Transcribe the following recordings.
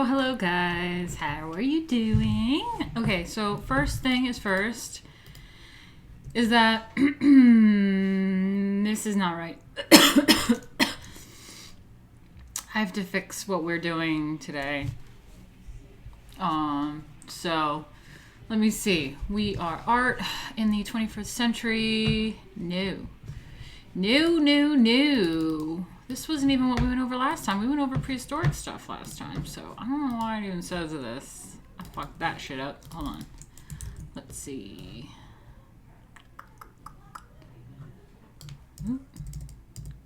Hello guys. How are you doing? Okay, so first thing is first is that this is not right. I have to fix what we're doing today. So let me see. We are art in the 21st century. No. This wasn't even what we went over last time. We went over prehistoric stuff last time, so I don't know why it even says this. I fucked that shit up. Hold on. Let's see.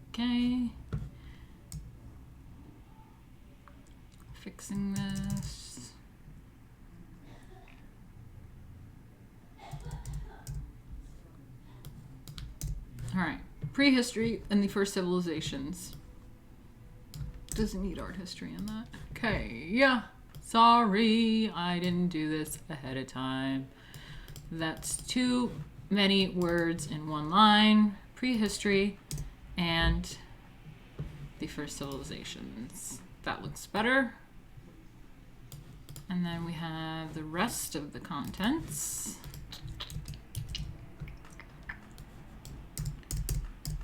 Okay. Fixing this. All right. Prehistory and the first civilizations. Doesn't need art history in that. Okay, yeah. Sorry, I didn't do this ahead of time. That's too many words in one line. Prehistory and the first civilizations. That looks better. And then we have the rest of the contents.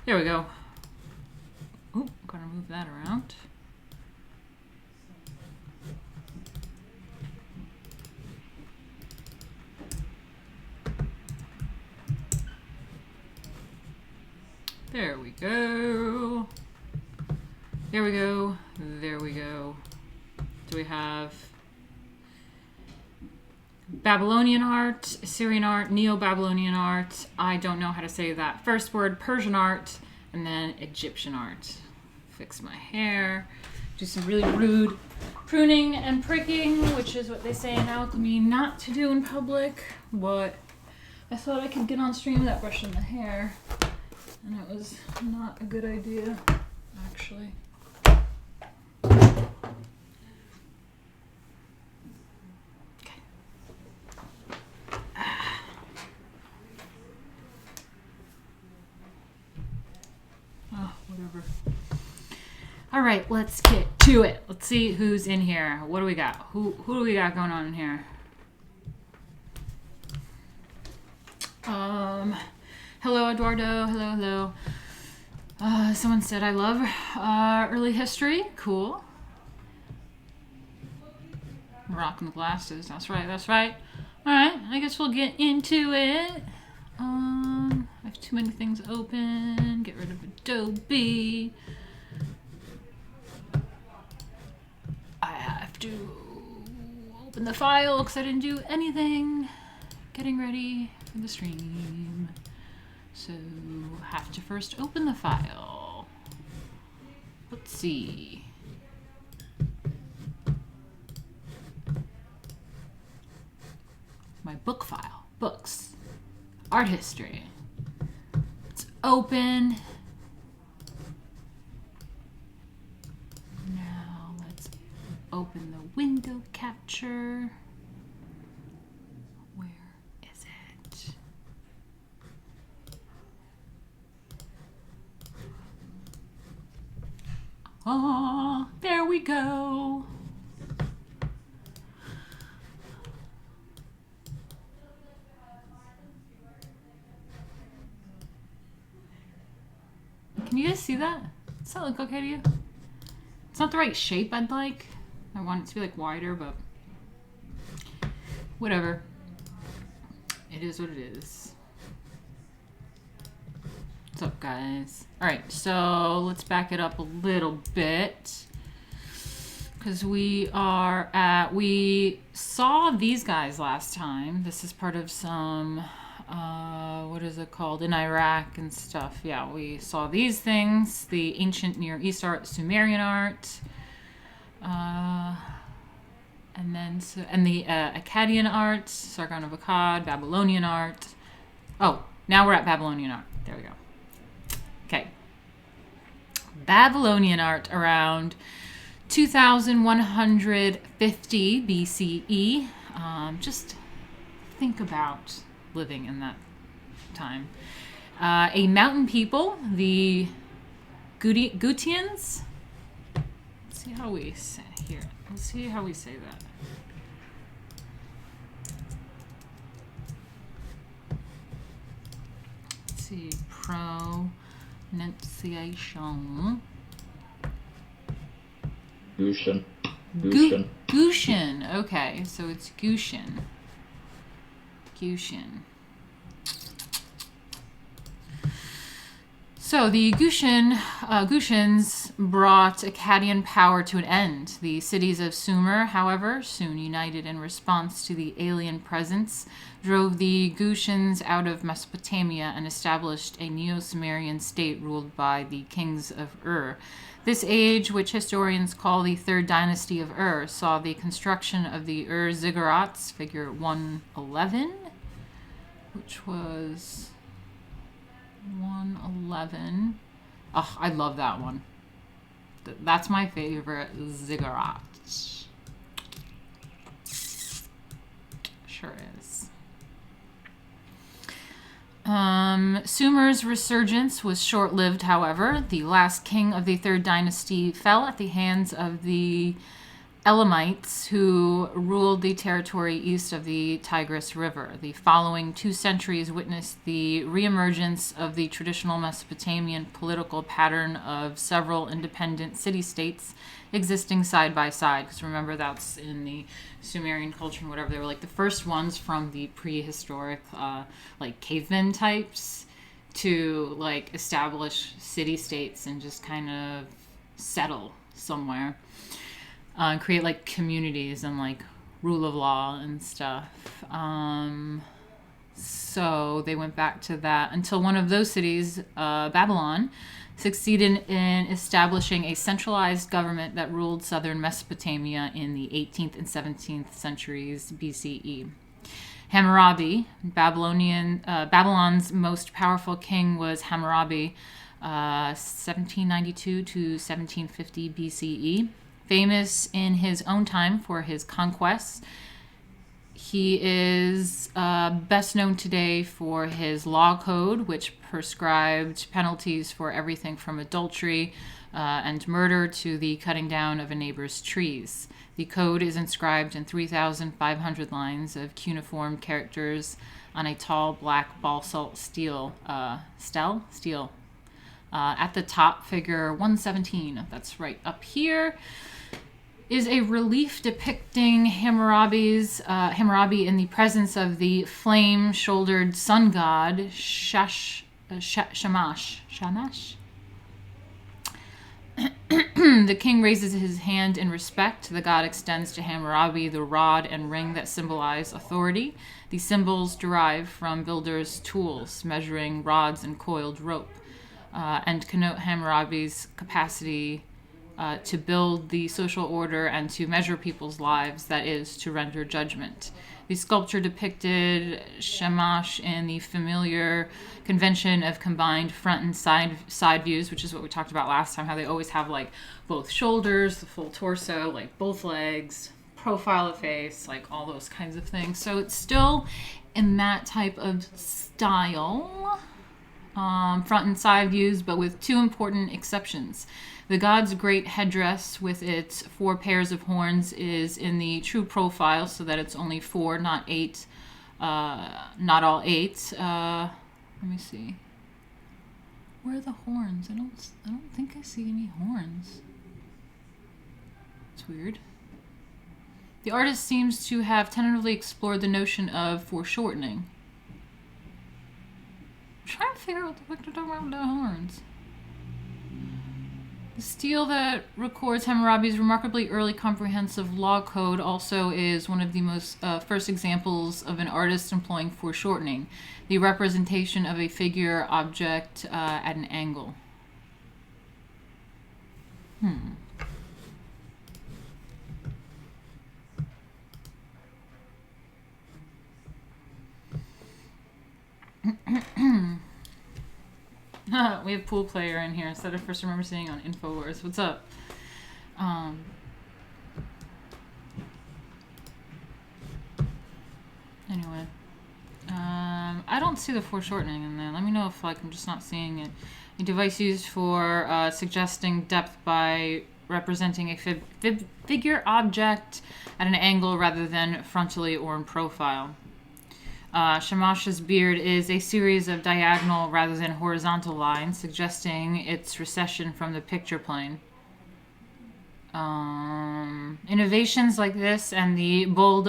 There we go. Oh, gotta move that around. There we go. There we go. There we go. Do we have Babylonian art, Assyrian art, Neo-Babylonian art? I don't know how to say that first word. Persian art, and then Egyptian art. Fix my hair. Do some really rude pruning and pricking, which is what they say in alchemy not to do in public. But I thought I could get on stream without brushing the hair, and it was not a good idea, actually. Whatever. All right, let's get to it. Let's see who's in here. What do we got? Who do we got going on in here? Hello, Eduardo. Hello. Someone said I love early history. Cool. Rocking the glasses. That's right. All right, I guess we'll get into it. I have too many things open. Get rid of Adobe. I have to open the file because I didn't do anything. Getting ready for the stream. So, have to first open the file. Let's see. My book file. Books. Art history. It's open. Now let's open the window capture. Where is it? Oh, there we go. Can you guys see that? Does that look okay to you? It's not the right shape I'd like. I want it to be like wider, but whatever. It is what it is. What's up, guys? All right, so let's back it up a little bit because we saw these guys last time. This is part of some what is it called, in Iraq and stuff. Yeah, we saw these things, the ancient Near East art, Sumerian art, and the Akkadian art, Sargon of Akkad, Babylonian art. Oh, now we're at Babylonian art. There we go. Okay. Babylonian art around 2150 BCE. Just think about living in that time. A mountain people, the Gutians. see how we say here. Let's see how we say that. Let's see, pronunciation. Gushen. Gushen. Okay, so it's Gushen. Gushen. So the Gushans brought Akkadian power to an end. The cities of Sumer, however, soon united in response to the alien presence, drove the Gushans out of Mesopotamia and established a Neo-Sumerian state ruled by the kings of Ur. This age, which historians call the Third Dynasty of Ur, saw the construction of the Ur Ziggurats, figure 111, which was 111. Oh, I love that one. That's my favorite ziggurat. Sure is. Sumer's resurgence was short-lived, however. The last king of the Third Dynasty fell at the hands of the Elamites, who ruled the territory east of the Tigris River. The following 2 centuries witnessed the reemergence of the traditional Mesopotamian political pattern of several independent city-states existing side by side. Because remember, that's in the Sumerian culture and whatever. They were like the first ones from the prehistoric, like caveman types, to like establish city-states and just kind of settle somewhere. Create like communities and like rule of law and stuff. So they went back to that until one of those cities, Babylon, succeeded in establishing a centralized government that ruled southern Mesopotamia in the 18th and 17th centuries BCE. Hammurabi, Babylon's most powerful king, was Hammurabi, 1792 to 1750 BCE. Famous in his own time for his conquests, he is best known today for his law code, which prescribed penalties for everything from adultery and murder to the cutting down of a neighbor's trees. The code is inscribed in 3,500 lines of cuneiform characters on a tall black basalt stele. At the top, figure 117, that's right up here, is a relief depicting Hammurabi in the presence of the flame-shouldered sun god Shamash. The king raises his hand in respect. The god extends to Hammurabi the rod and ring that symbolize authority. The symbols derive from builders' tools, measuring rods and coiled rope, and connote Hammurabi's capacity to build the social order and to measure people's lives, that is, to render judgment. The sculpture depicted Shamash in the familiar convention of combined front and side views, which is what we talked about last time, how they always have like both shoulders, the full torso, like both legs, profile of face, like all those kinds of things. So it's still in that type of style, front and side views, but with 2 important exceptions. The god's great headdress with its 4 pairs of horns is in the true profile, so that it's only 4, not 8, not all 8. Let me see. Where are the horns? I don't think I see any horns. It's weird. The artist seems to have tentatively explored the notion of foreshortening. I'm trying to figure out what the fuck they're talking about with the horns. The stele that records Hammurabi's remarkably early comprehensive law code also is one of the most first examples of an artist employing foreshortening, the representation of a figure object at an angle. We have pool player in here instead of first remember seeing on InfoWars. What's up? Anyway, I don't see the foreshortening in there. Let me know if like I'm just not seeing it. A device used for suggesting depth by representing a figure object at an angle rather than frontally or in profile. Shamash's beard is a series of diagonal rather than horizontal lines, suggesting its recession from the picture plane. Innovations like this and the bold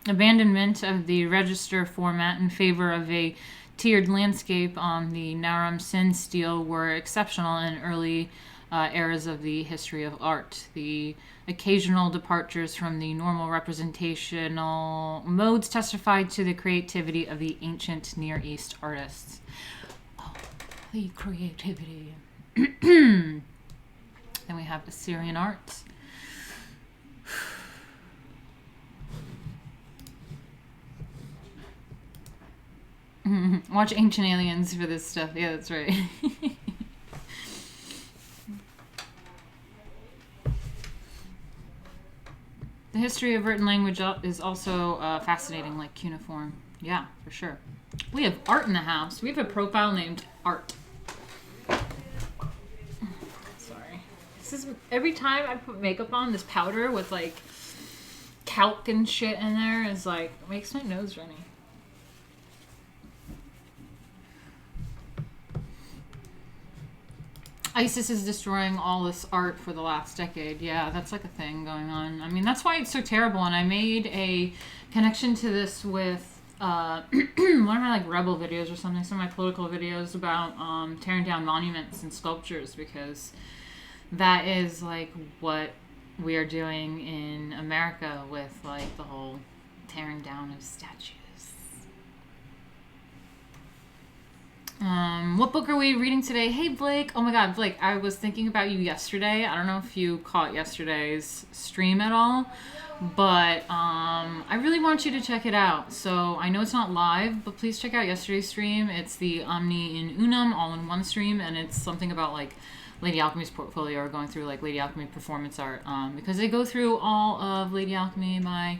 abandonment of the register format in favor of a tiered landscape on the Naram Sin stele were exceptional in early eras of the history of art. The occasional departures from the normal representational modes testified to the creativity of the ancient Near East artists. Oh, the creativity. Then we have Assyrian art. Watch Ancient Aliens for this stuff. Yeah, that's right. The history of written language is also fascinating, like cuneiform. Yeah, for sure. We have art in the house. We have a profile named Art. Sorry. This is every time I put makeup on, this powder with like calc and shit in there is like makes my nose runny. ISIS is destroying all this art for the last decade. Yeah, that's like a thing going on. I mean, that's why it's so terrible. And I made a connection to this with one of my like rebel videos or something, some of my political videos about tearing down monuments and sculptures, because that is like what we are doing in America with like the whole tearing down of statues. What book are we reading today? Hey, Blake. Oh my God, Blake, I was thinking about you yesterday. I don't know if you caught yesterday's stream at all, but I really want you to check it out. So I know it's not live, but please check out yesterday's stream. It's the Omni in Unum all-in-one stream, and it's something about like Lady Alchemy's portfolio, or going through like Lady Alchemy performance art, because they go through all of Lady Alchemy, my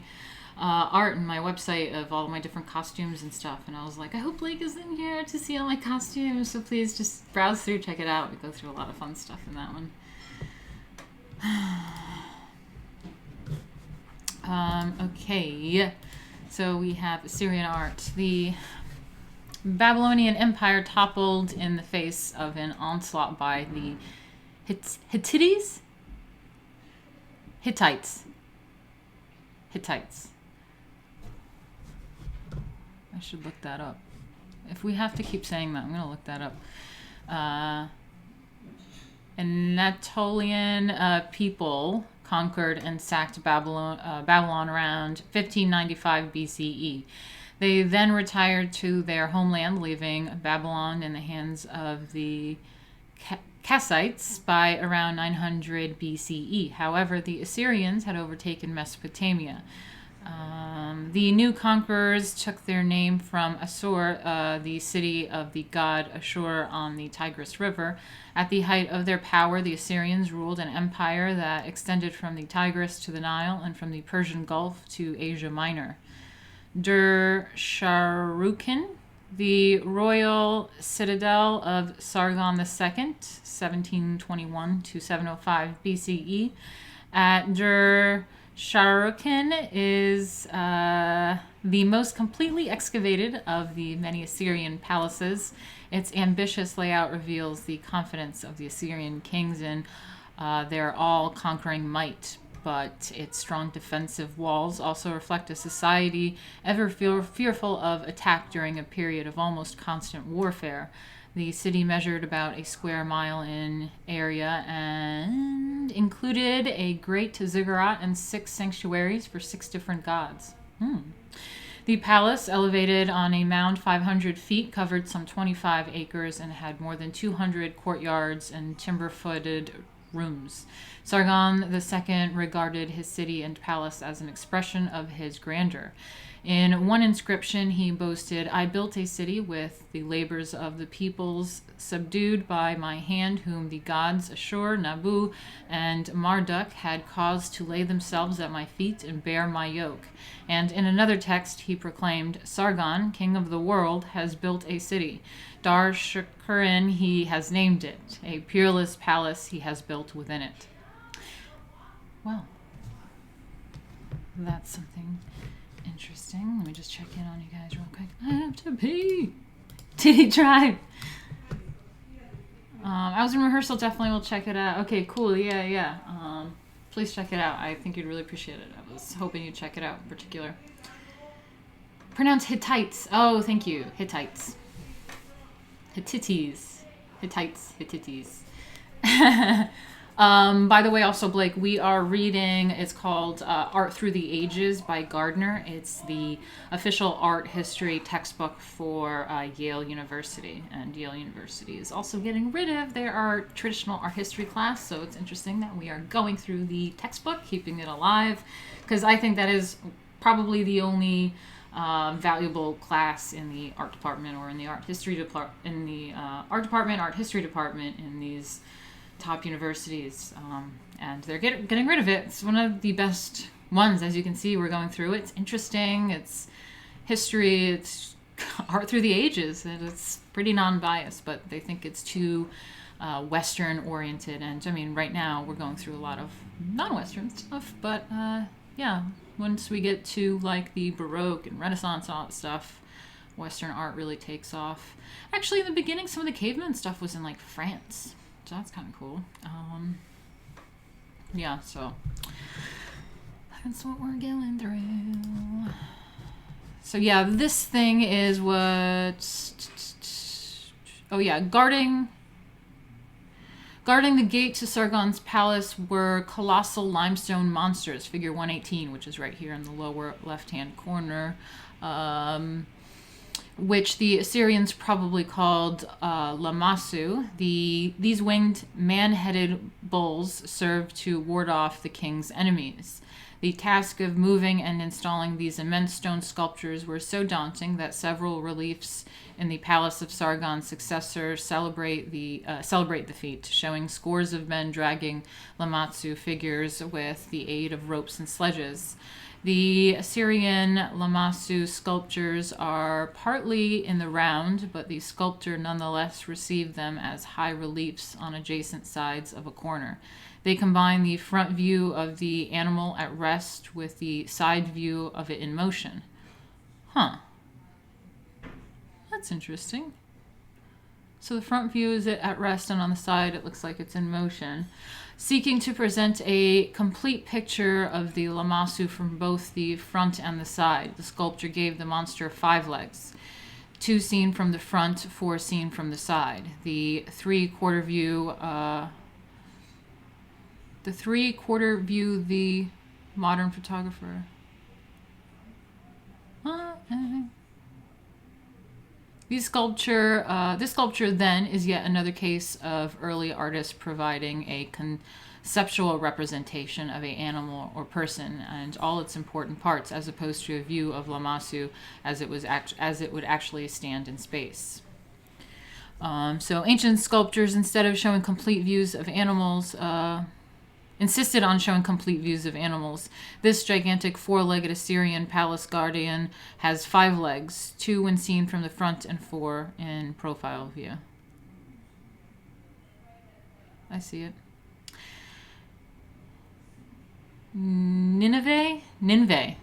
art, and my website of all my different costumes and stuff. And I was like, I hope Blake is in here to see all my costumes, so please just browse through, check it out. We go through a lot of fun stuff in that one. Okay, so we have Assyrian art. The Babylonian Empire toppled in the face of an onslaught by the Hittites. I should look that up. If we have to keep saying that, I'm going to look that up. Anatolian people conquered and sacked Babylon around 1595 BCE. They then retired to their homeland, leaving Babylon in the hands of the Kassites by around 900 BCE. However, the Assyrians had overtaken Mesopotamia. The new conquerors took their name from Assur, the city of the god Ashur on the Tigris River. At the height of their power, the Assyrians ruled an empire that extended from the Tigris to the Nile and from the Persian Gulf to Asia Minor. Dur-Sharrukin, the royal citadel of Sargon II, 1721 to 705 BCE. At Dur-Sharrukin is the most completely excavated of the many Assyrian palaces. Its ambitious layout reveals the confidence of the Assyrian kings in their all-conquering might, but its strong defensive walls also reflect a society ever fearful of attack during a period of almost constant warfare. The city measured about a square mile in area and included a great ziggurat and 6 sanctuaries for 6 different gods. The palace, elevated on a mound 500 feet, covered some 25 acres and had more than 200 courtyards and timber-footed rooms. Sargon II regarded his city and palace as an expression of his grandeur. In one inscription, he boasted, "I built a city with the labors of the peoples, subdued by my hand, whom the gods Ashur, Nabu, and Marduk had caused to lay themselves at my feet and bear my yoke." And in another text, he proclaimed, "Sargon, king of the world, has built a city. Dar Shukurin he has named it. A peerless palace he has built within it." Well, that's something interesting. Let me just check in on you guys real quick. I have to pee. Titty Tribe. I was in rehearsal. Definitely will check it out. Okay, cool. Yeah. Please check it out. I think you'd really appreciate it. I was hoping you'd check it out in particular. Pronounce Hittites. Oh, thank you. Hittites. Hittites. By the way, also, Blake, we are reading, it's called Art Through the Ages by Gardner. It's the official art history textbook for Yale University. And Yale University is also getting rid of their traditional art history class. So it's interesting that we are going through the textbook, keeping it alive, because I think that is probably the only valuable class in the art department or in the art history department, art history department in these top universities, and they're getting rid of it. It's one of the best ones, as you can see. We're going through it. It's interesting. It's history. It's art through the ages, and it's pretty non-biased. But they think it's too Western oriented. And I mean, right now we're going through a lot of non-Western stuff. But yeah, once we get to like the Baroque and Renaissance all that stuff, Western art really takes off. Actually, in the beginning, some of the caveman stuff was in like France. So that's kind of cool. Yeah, so that's what we're going through. So yeah, this thing is what... Oh yeah, guarding the gate to Sargon's palace were colossal limestone monsters, figure 118, which is right here in the lower left-hand corner. Which the Assyrians probably called Lamassu. These winged, man-headed bulls served to ward off the king's enemies. The task of moving and installing these immense stone sculptures were so daunting that several reliefs in the palace of Sargon's successor celebrate the feat, showing scores of men dragging Lamassu figures with the aid of ropes and sledges. The Assyrian Lamassu sculptures are partly in the round, but the sculptor nonetheless received them as high reliefs on adjacent sides of a corner. They combine the front view of the animal at rest with the side view of it in motion. Huh. That's interesting. So the front view is it at rest, and on the side it looks like it's in motion. Seeking to present a complete picture of the Lamassu from both the front and the side, the sculptor gave the monster 5 legs, 2 seen from the front, 4 seen from the side. The three-quarter view, the modern photographer. This sculpture then is yet another case of early artists providing a conceptual representation of an animal or person and all its important parts, as opposed to a view of Lamassu as it would actually stand in space. So ancient sculptors, instead of showing complete views of animals, insisted on showing complete views of animals. This gigantic 4-legged Assyrian palace guardian has 5 legs, 2 when seen from the front and 4 in profile view. I see it. Nineveh. I don't know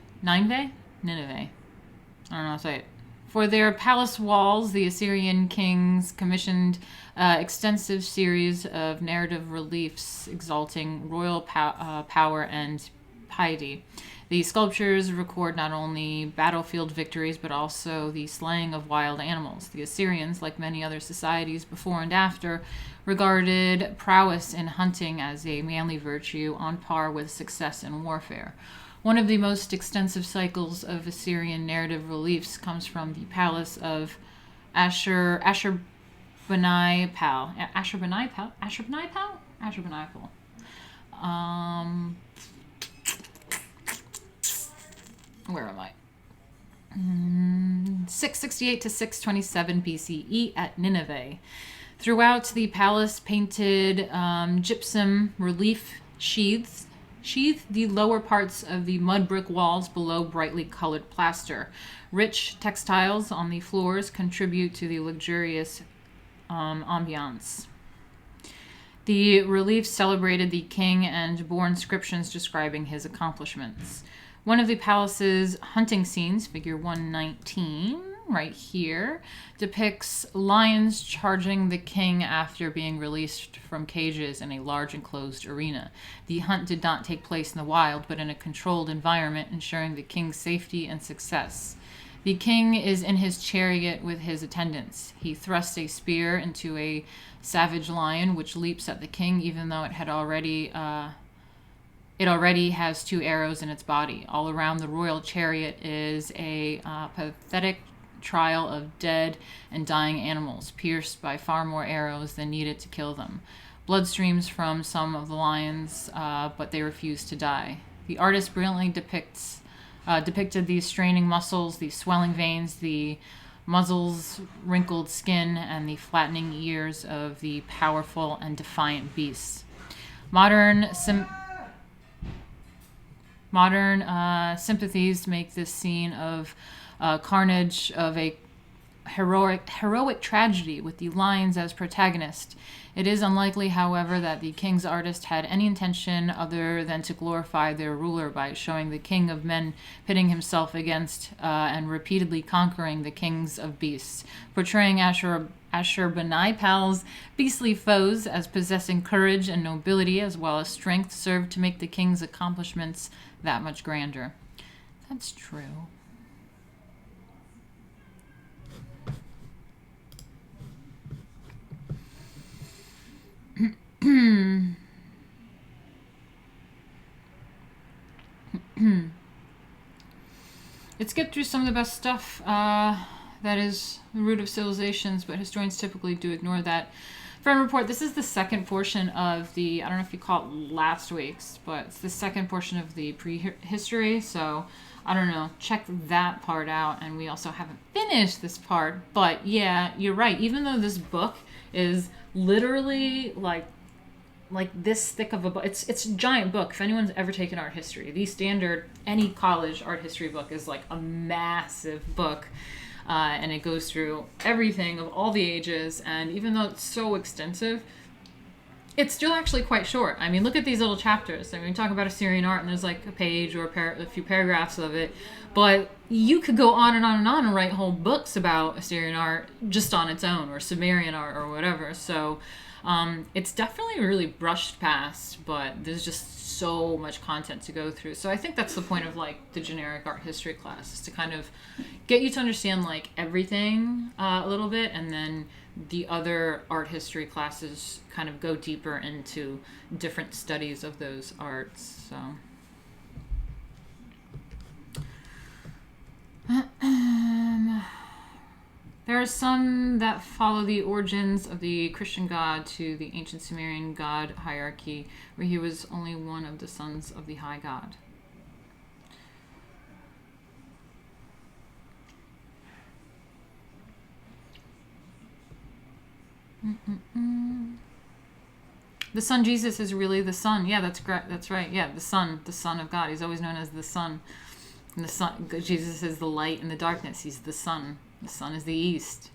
how to say it. For their palace walls, the Assyrian kings commissioned extensive series of narrative reliefs exalting royal power and piety. The sculptures record not only battlefield victories, but also the slaying of wild animals. The Assyrians, like many other societies before and after, regarded prowess in hunting as a manly virtue on par with success in warfare. One of the most extensive cycles of Assyrian narrative reliefs comes from the palace of Ashurbanipal. Where am I? 668 to 627 BCE at Nineveh. Throughout the palace, painted gypsum relief sheathed the lower parts of the mud brick walls below brightly colored plaster. Rich textiles on the floors contribute to the luxurious ambiance. The reliefs celebrated the king and bore inscriptions describing his accomplishments. One of the palace's hunting scenes, figure 119, right here, depicts lions charging the king after being released from cages in a large enclosed arena. The hunt did not take place in the wild, but in a controlled environment, ensuring the king's safety and success. The king is in his chariot with his attendants. He thrusts a spear into a savage lion, which leaps at the king, even though it already has 2 arrows in its body. All around the royal chariot is a pathetic trial of dead and dying animals, pierced by far more arrows than needed to kill them. Blood streams from some of the lions, but they refuse to die. The artist brilliantly depicted these straining muscles, the swelling veins, the muzzle's wrinkled skin, and the flattening ears of the powerful and defiant beasts. Modern sympathies make this scene of carnage of a heroic tragedy with the lions as protagonist. It is unlikely, however, that the king's artist had any intention other than to glorify their ruler by showing the king of men pitting himself against and repeatedly conquering the kings of beasts. Portraying Ashurbanipal's beastly foes as possessing courage and nobility as well as strength served to make the king's accomplishments that much grander. That's true. It skipped through some of the best stuff that is the root of civilizations, but historians typically do ignore that. Friend report, this is the second portion of the, I don't know if you call it last week's, but it's the second portion of the prehistory, so I don't know, check that part out. And we also haven't finished this part, but yeah, you're right. Even though this book is literally like this thick of a book. It's a giant book. If anyone's ever taken art history, the standard, any college art history book is like a massive book. And it goes through everything of all the ages. And even though it's so extensive, it's still actually quite short. I mean, look at these little chapters. I mean, we talk about Assyrian art and there's like a page or a few paragraphs of it. But you could go on and on and on and write whole books about Assyrian art just on its own, or Sumerian art or whatever. So it's definitely really brushed past, but there's just so much content to go through. So I think that's the point of like the generic art history class, is to kind of get you to understand like everything a little bit, and then the other art history classes kind of go deeper into different studies of those arts. So there are some that follow the origins of the Christian god to the ancient Sumerian god hierarchy, where he was only one of the sons of the high god. The son Jesus is really the son. Yeah, that's correct. That's right. Yeah, the son of God. He's always known as the son. And the sun, Jesus is the light in the darkness. He's the sun. The sun is the east.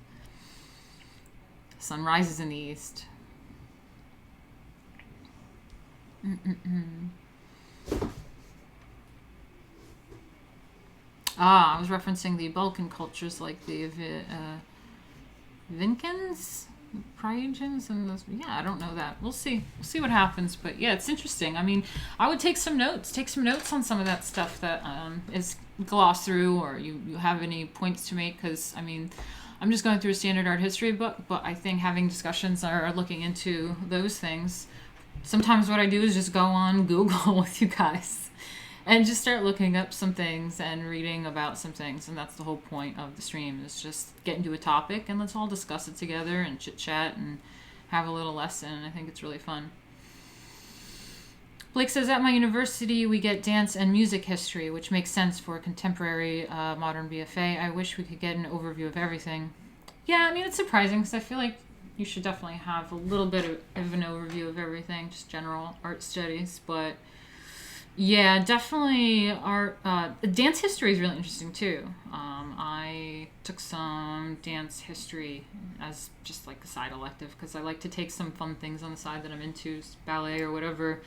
The sun rises in the east. I was referencing the Balkan cultures like the Vinkans, Prygians, and those. Yeah, I don't know that. We'll see what happens. But yeah, it's interesting. I mean, I would take some notes on some of that stuff that is glossed through, or you have any points to make, because I mean, I'm just going through a standard art history book, but I think having discussions or looking into those things, sometimes what I do is just go on Google with you guys and just start looking up some things and reading about some things. And that's the whole point of the stream, is just get into a topic and let's all discuss it together and chit chat and have a little lesson. I think it's really fun. Blake says, at my university, we get dance and music history, which makes sense for a contemporary modern BFA. I wish we could get an overview of everything. Yeah, I mean, it's surprising because I feel like you should definitely have a little bit of an overview of everything, just general art studies. But yeah, definitely art. Dance history is really interesting too. I took some dance history as just like a side elective because I like to take some fun things on the side that I'm into, ballet or whatever,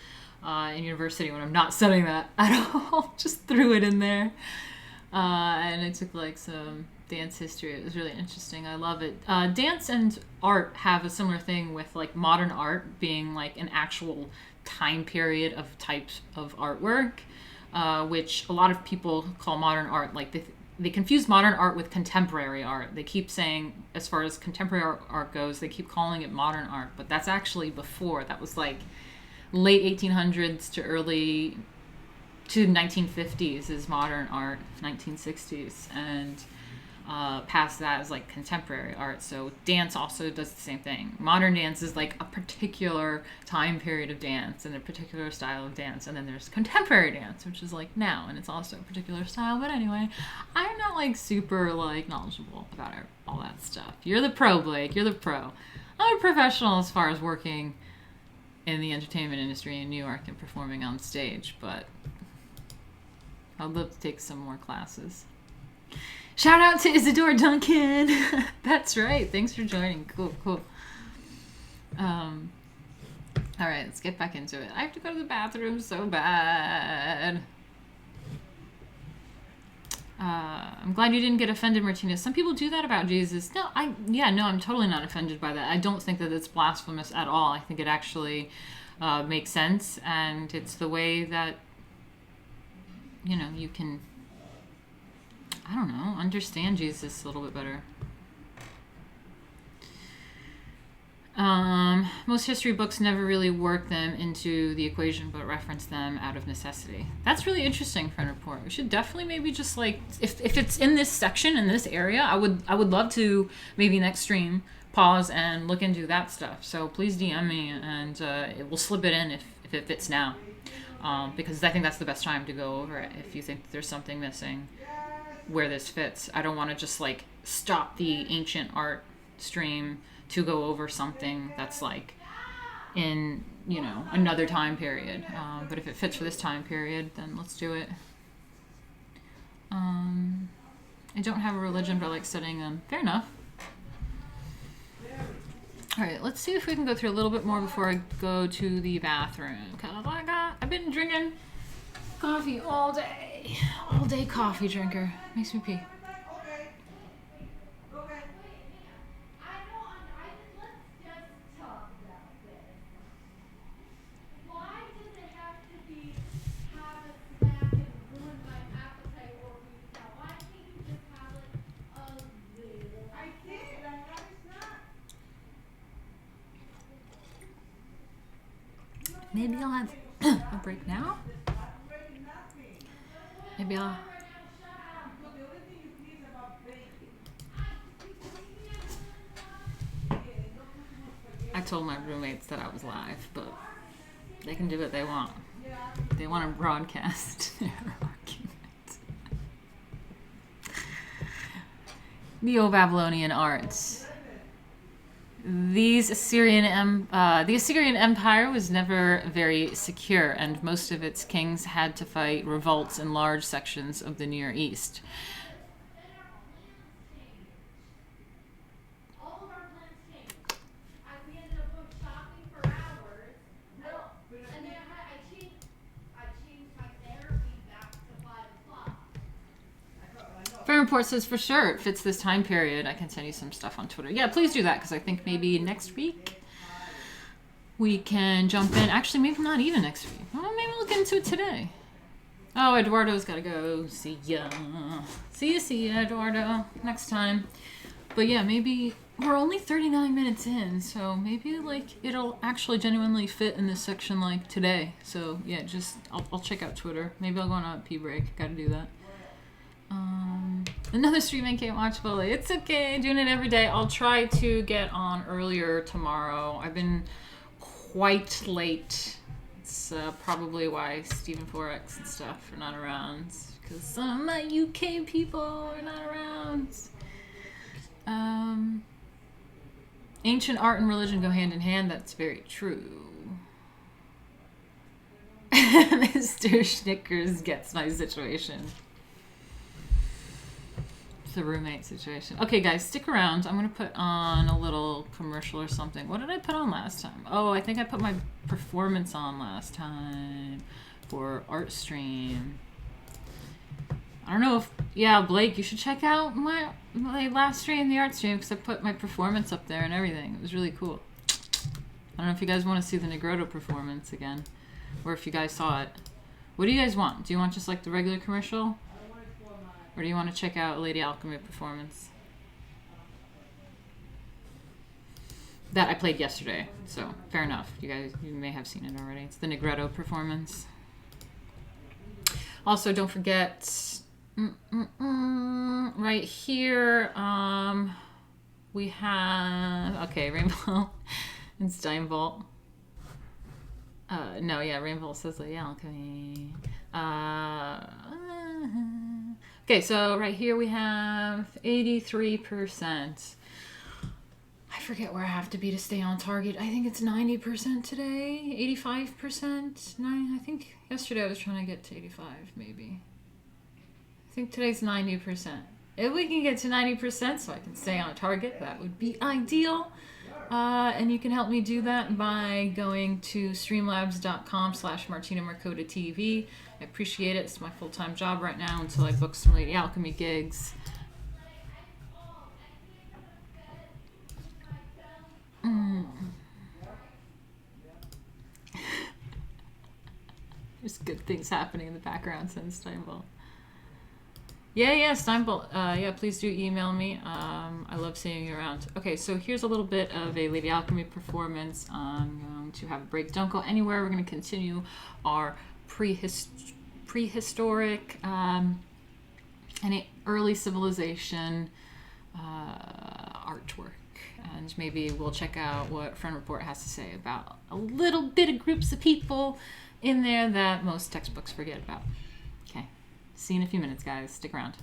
in university when I'm not studying that at all. Just threw it in there. And I took like some dance history. It was really interesting. I love it. Dance and art have a similar thing with like modern art being like an actual time period of types of artwork, which a lot of people call modern art. Like they confuse modern art with contemporary art. They keep saying, as far as contemporary art goes, they keep calling it modern art, but that's actually before. That was like late 1800s to 1950s is modern art, 1960s, and past that is like contemporary art. So dance also does the same thing. Modern dance is like a particular time period of dance and a particular style of dance, and then there's contemporary dance, which is like now, and it's also a particular style. But anyway, I'm not like super like knowledgeable about all that stuff. You're the pro, Blake. You're the pro. I'm a professional as far as working in the entertainment industry in New York and performing on stage, but I'd love to take some more classes. Shout out to Isadora Duncan. That's right. Thanks for joining. Cool. All right, let's get back into it. I have to go to the bathroom so bad. I'm glad you didn't get offended, Martina. Some people do that about Jesus. No, I'm totally not offended by that. I don't think that it's blasphemous at all. I think it actually makes sense, and it's the way that, you can, I don't know, understand Jesus a little bit better. Most history books never really work them into the equation, but reference them out of necessity. That's really interesting, friend report. We should definitely maybe just like, if it's in this section, in this area, I would love to maybe next stream pause and look into that stuff. So please DM me, and we'll slip it in if it fits now. Because I think that's the best time to go over it. If you think there's something missing where this fits, I don't want to just like stop the ancient art stream to go over something that's like in another time period. But if it fits for this time period, then let's do it. I don't have a religion, but I like studying them. Fair enough. All right, let's see if we can go through a little bit more before I go to the bathroom. Cause I've been drinking coffee all day coffee drinker. Makes me pee. Maybe I'll have a break now. Maybe I'll... I told my roommates that I was live, but they can do what they want. They want to broadcast their argument. Neo-Babylonian arts. The Assyrian Empire was never very secure, and most of its kings had to fight revolts in large sections of the Near East. Fair Report says, for sure, it fits this time period. I can send you some stuff on Twitter. Yeah, please do that, because I think maybe next week we can jump in. Actually, maybe not even next week. Well, maybe we'll get into it today. Oh, Eduardo's got to go. See ya. See ya, Eduardo. Next time. But yeah, maybe we're only 39 minutes in, so maybe like it'll actually genuinely fit in this section like today. So yeah, just I'll check out Twitter. Maybe I'll go on a pee break. Got to do that. Another stream I can't watch fully. It's okay, doing it every day. I'll try to get on earlier tomorrow. I've been quite late. It's That's probably why Stephen Forex and stuff are not around. Because some of my UK people are not around. Ancient art and religion go hand in hand. That's very true. Mr. Schnickers gets my situation. It's a roommate situation. Okay, guys, stick around. I'm going to put on a little commercial or something. What did I put on last time? Oh, I think I put my performance on last time for Art Stream. I don't know if... Yeah, Blake, you should check out my last stream, the Art Stream, because I put my performance up there and everything. It was really cool. I don't know if you guys want to see the Negrotto performance again, or if you guys saw it. What do you guys want? Do you want just like the regular commercial? Or do you want to check out Lady Alchemy performance? That I played yesterday, so fair enough. You may have seen it already. It's the Negrotto performance. Also, don't forget, right here, we have, okay, Rainbow and Steinbolt. No, yeah, Rainbow says Lady Alchemy. Okay, so right here we have 83%. I forget where I have to be to stay on target. I think it's 90% today, 85%. I think yesterday I was trying to get to 85, maybe. I think today's 90%. If we can get to 90% so I can stay on target, that would be ideal. And you can help me do that by going to streamlabs.com/Martina Markota TV. I appreciate it. It's my full-time job right now until I book some Lady Alchemy gigs. There's good things happening in the background since Steinbolt. Yeah, Steinbolt. Yeah, please do email me. I love seeing you around. Okay, so here's a little bit of a Lady Alchemy performance. I'm going to have a break. Don't go anywhere. We're going to continue our prehistoric and early civilization artwork. And maybe we'll check out what Friend Report has to say about a little bit of groups of people in there that most textbooks forget about. Okay. See you in a few minutes, guys. Stick around.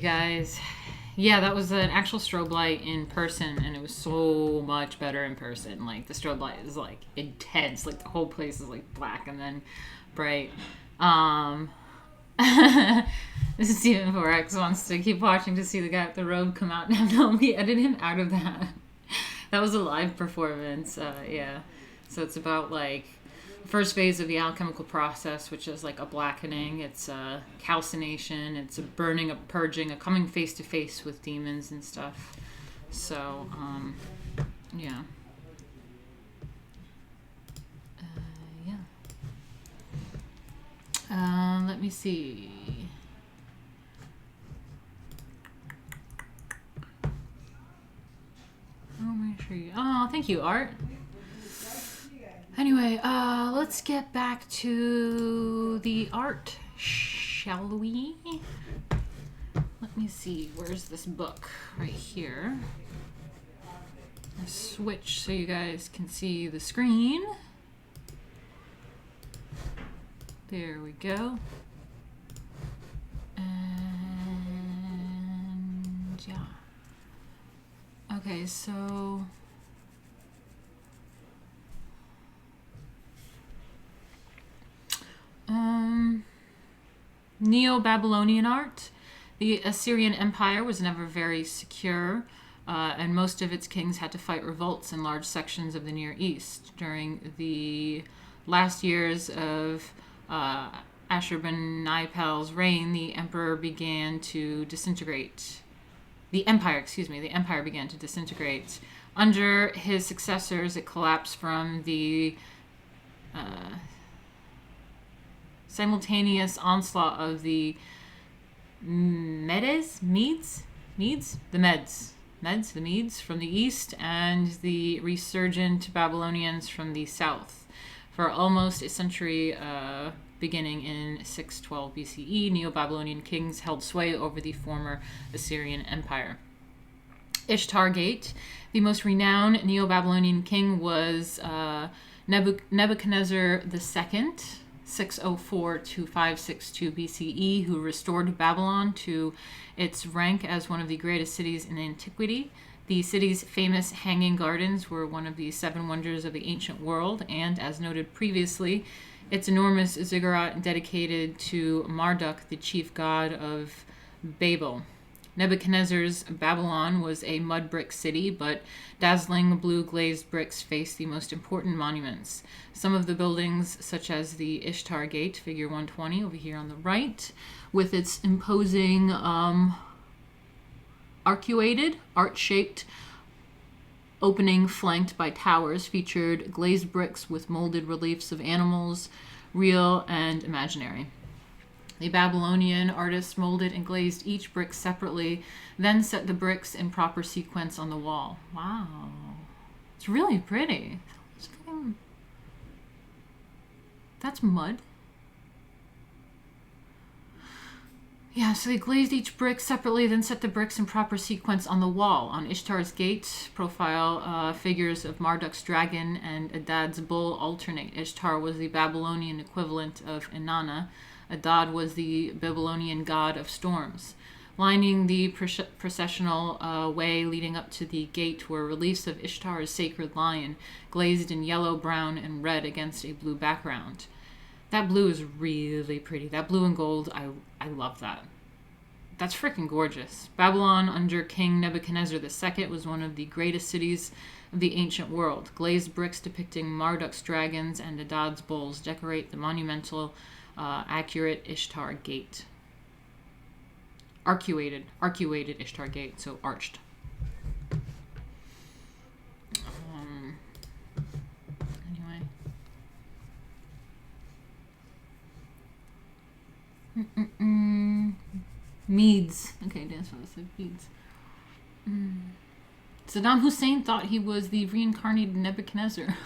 guys. Yeah, that was an actual strobe light in person, and it was so much better in person. Like, the strobe light is, like, intense. Like, the whole place is, like, black and then bright. This is Steven 4X wants to keep watching to see the guy with the robe come out. No, we edited him out of that. That was a live performance. Yeah. So it's about, like, first phase of the alchemical process, which is like a blackening, it's a calcination, it's a burning, a purging, a coming face to face with demons and stuff. So, yeah. Let me see. Oh, thank you, Art. Anyway, let's get back to the art, shall we? Let me see, where's this book? Right here. I'll switch so you guys can see the screen. There we go. And yeah. Okay, so Neo-Babylonian art. The Assyrian Empire was never very secure, and most of its kings had to fight revolts in large sections of the Near East. During the last years of Ashurbanipal's reign, the empire began to disintegrate. The empire began to disintegrate. Under his successors, it collapsed from the simultaneous onslaught of the Medes from the east, and the resurgent Babylonians from the south. For almost a century, beginning in 612 BCE, Neo-Babylonian kings held sway over the former Assyrian Empire. Ishtar Gate, the most renowned Neo-Babylonian king, was Nebuchadnezzar II, 604 to 562 BCE, who restored Babylon to its rank as one of the greatest cities in antiquity. The city's famous Hanging Gardens were one of the 7 wonders of the ancient world, and as noted previously, its enormous ziggurat dedicated to Marduk, the chief god of Babel. Nebuchadnezzar's Babylon was a mud brick city, but dazzling blue glazed bricks faced the most important monuments. Some of the buildings, such as the Ishtar Gate, figure 120 over here on the right, with its imposing arcuated, arch-shaped opening flanked by towers, featured glazed bricks with molded reliefs of animals, real and imaginary. The Babylonian artists molded and glazed each brick separately, then set the bricks in proper sequence on the wall. Wow. It's really pretty. That's mud. Yeah, so they glazed each brick separately, then set the bricks in proper sequence on the wall. On Ishtar's gate profile, figures of Marduk's dragon and Adad's bull alternate. Ishtar was the Babylonian equivalent of Inanna. Adad was the Babylonian god of storms. Lining the processional way leading up to the gate were reliefs of Ishtar's sacred lion, glazed in yellow, brown, and red against a blue background. That blue is really pretty. That blue and gold, I love that. That's freaking gorgeous. Babylon under King Nebuchadnezzar II was one of the greatest cities of the ancient world. Glazed bricks depicting Marduk's dragons and Adad's bulls decorate the monumental, accurate Ishtar Gate. Arcuated Ishtar Gate, so arched. Anyway. Medes. Okay, that's what I said. Medes. Saddam Hussein thought he was the reincarnated Nebuchadnezzar.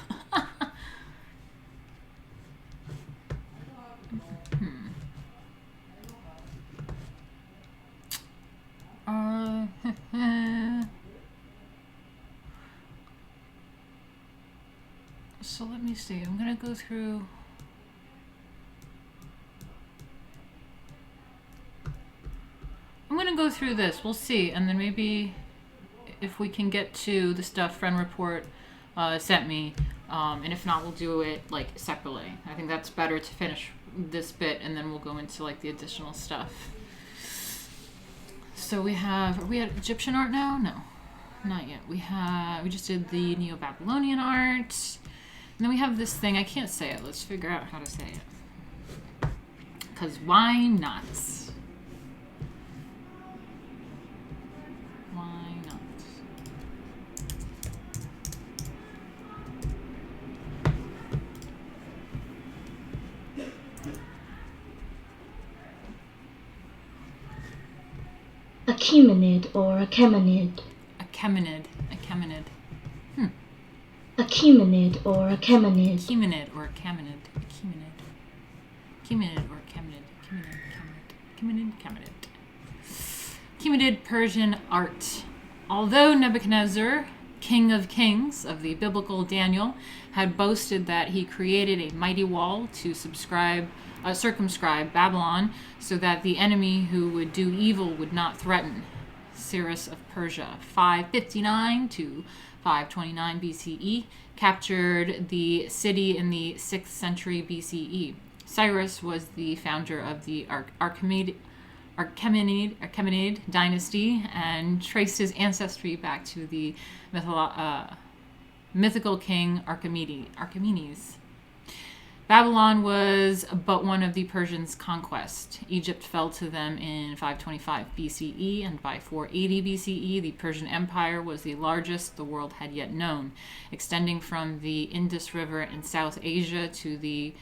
So let me see. I'm gonna go through. go through this. We'll see. And then maybe if we can get to the stuff Friend Report sent me. And if not, we'll do it like separately. I think that's better to finish this bit and then we'll go into like the additional stuff. So we have, are we at Egyptian art now? No, not yet. We just did the Neo-Babylonian art. And then we have this thing, I can't say it. Let's figure out how to say it. Because why not? Why not? Achaemenid or Achaemenid. Achaemenid. Achaemenid. Achaemenid or Achaemenid. Achaemenid or Achaemenid. Achaemenid. Achaemenid or Achaemenid. Achaemenid. Achaemenid. Achaemenid Persian art. Although Nebuchadnezzar, king of kings of the biblical Daniel, had boasted that he created a mighty wall to circumscribe Babylon so that the enemy who would do evil would not threaten. Cyrus of Persia, 559 to 529 BCE, captured the city in the 6th century BCE. Cyrus was the founder of the Achaemenid dynasty and traced his ancestry back to the mythical king Archimedes. Babylon was but one of the Persians' conquest. Egypt fell to them in 525 BCE, and by 480 BCE, the Persian Empire was the largest the world had yet known, extending from the Indus River in South Asia to the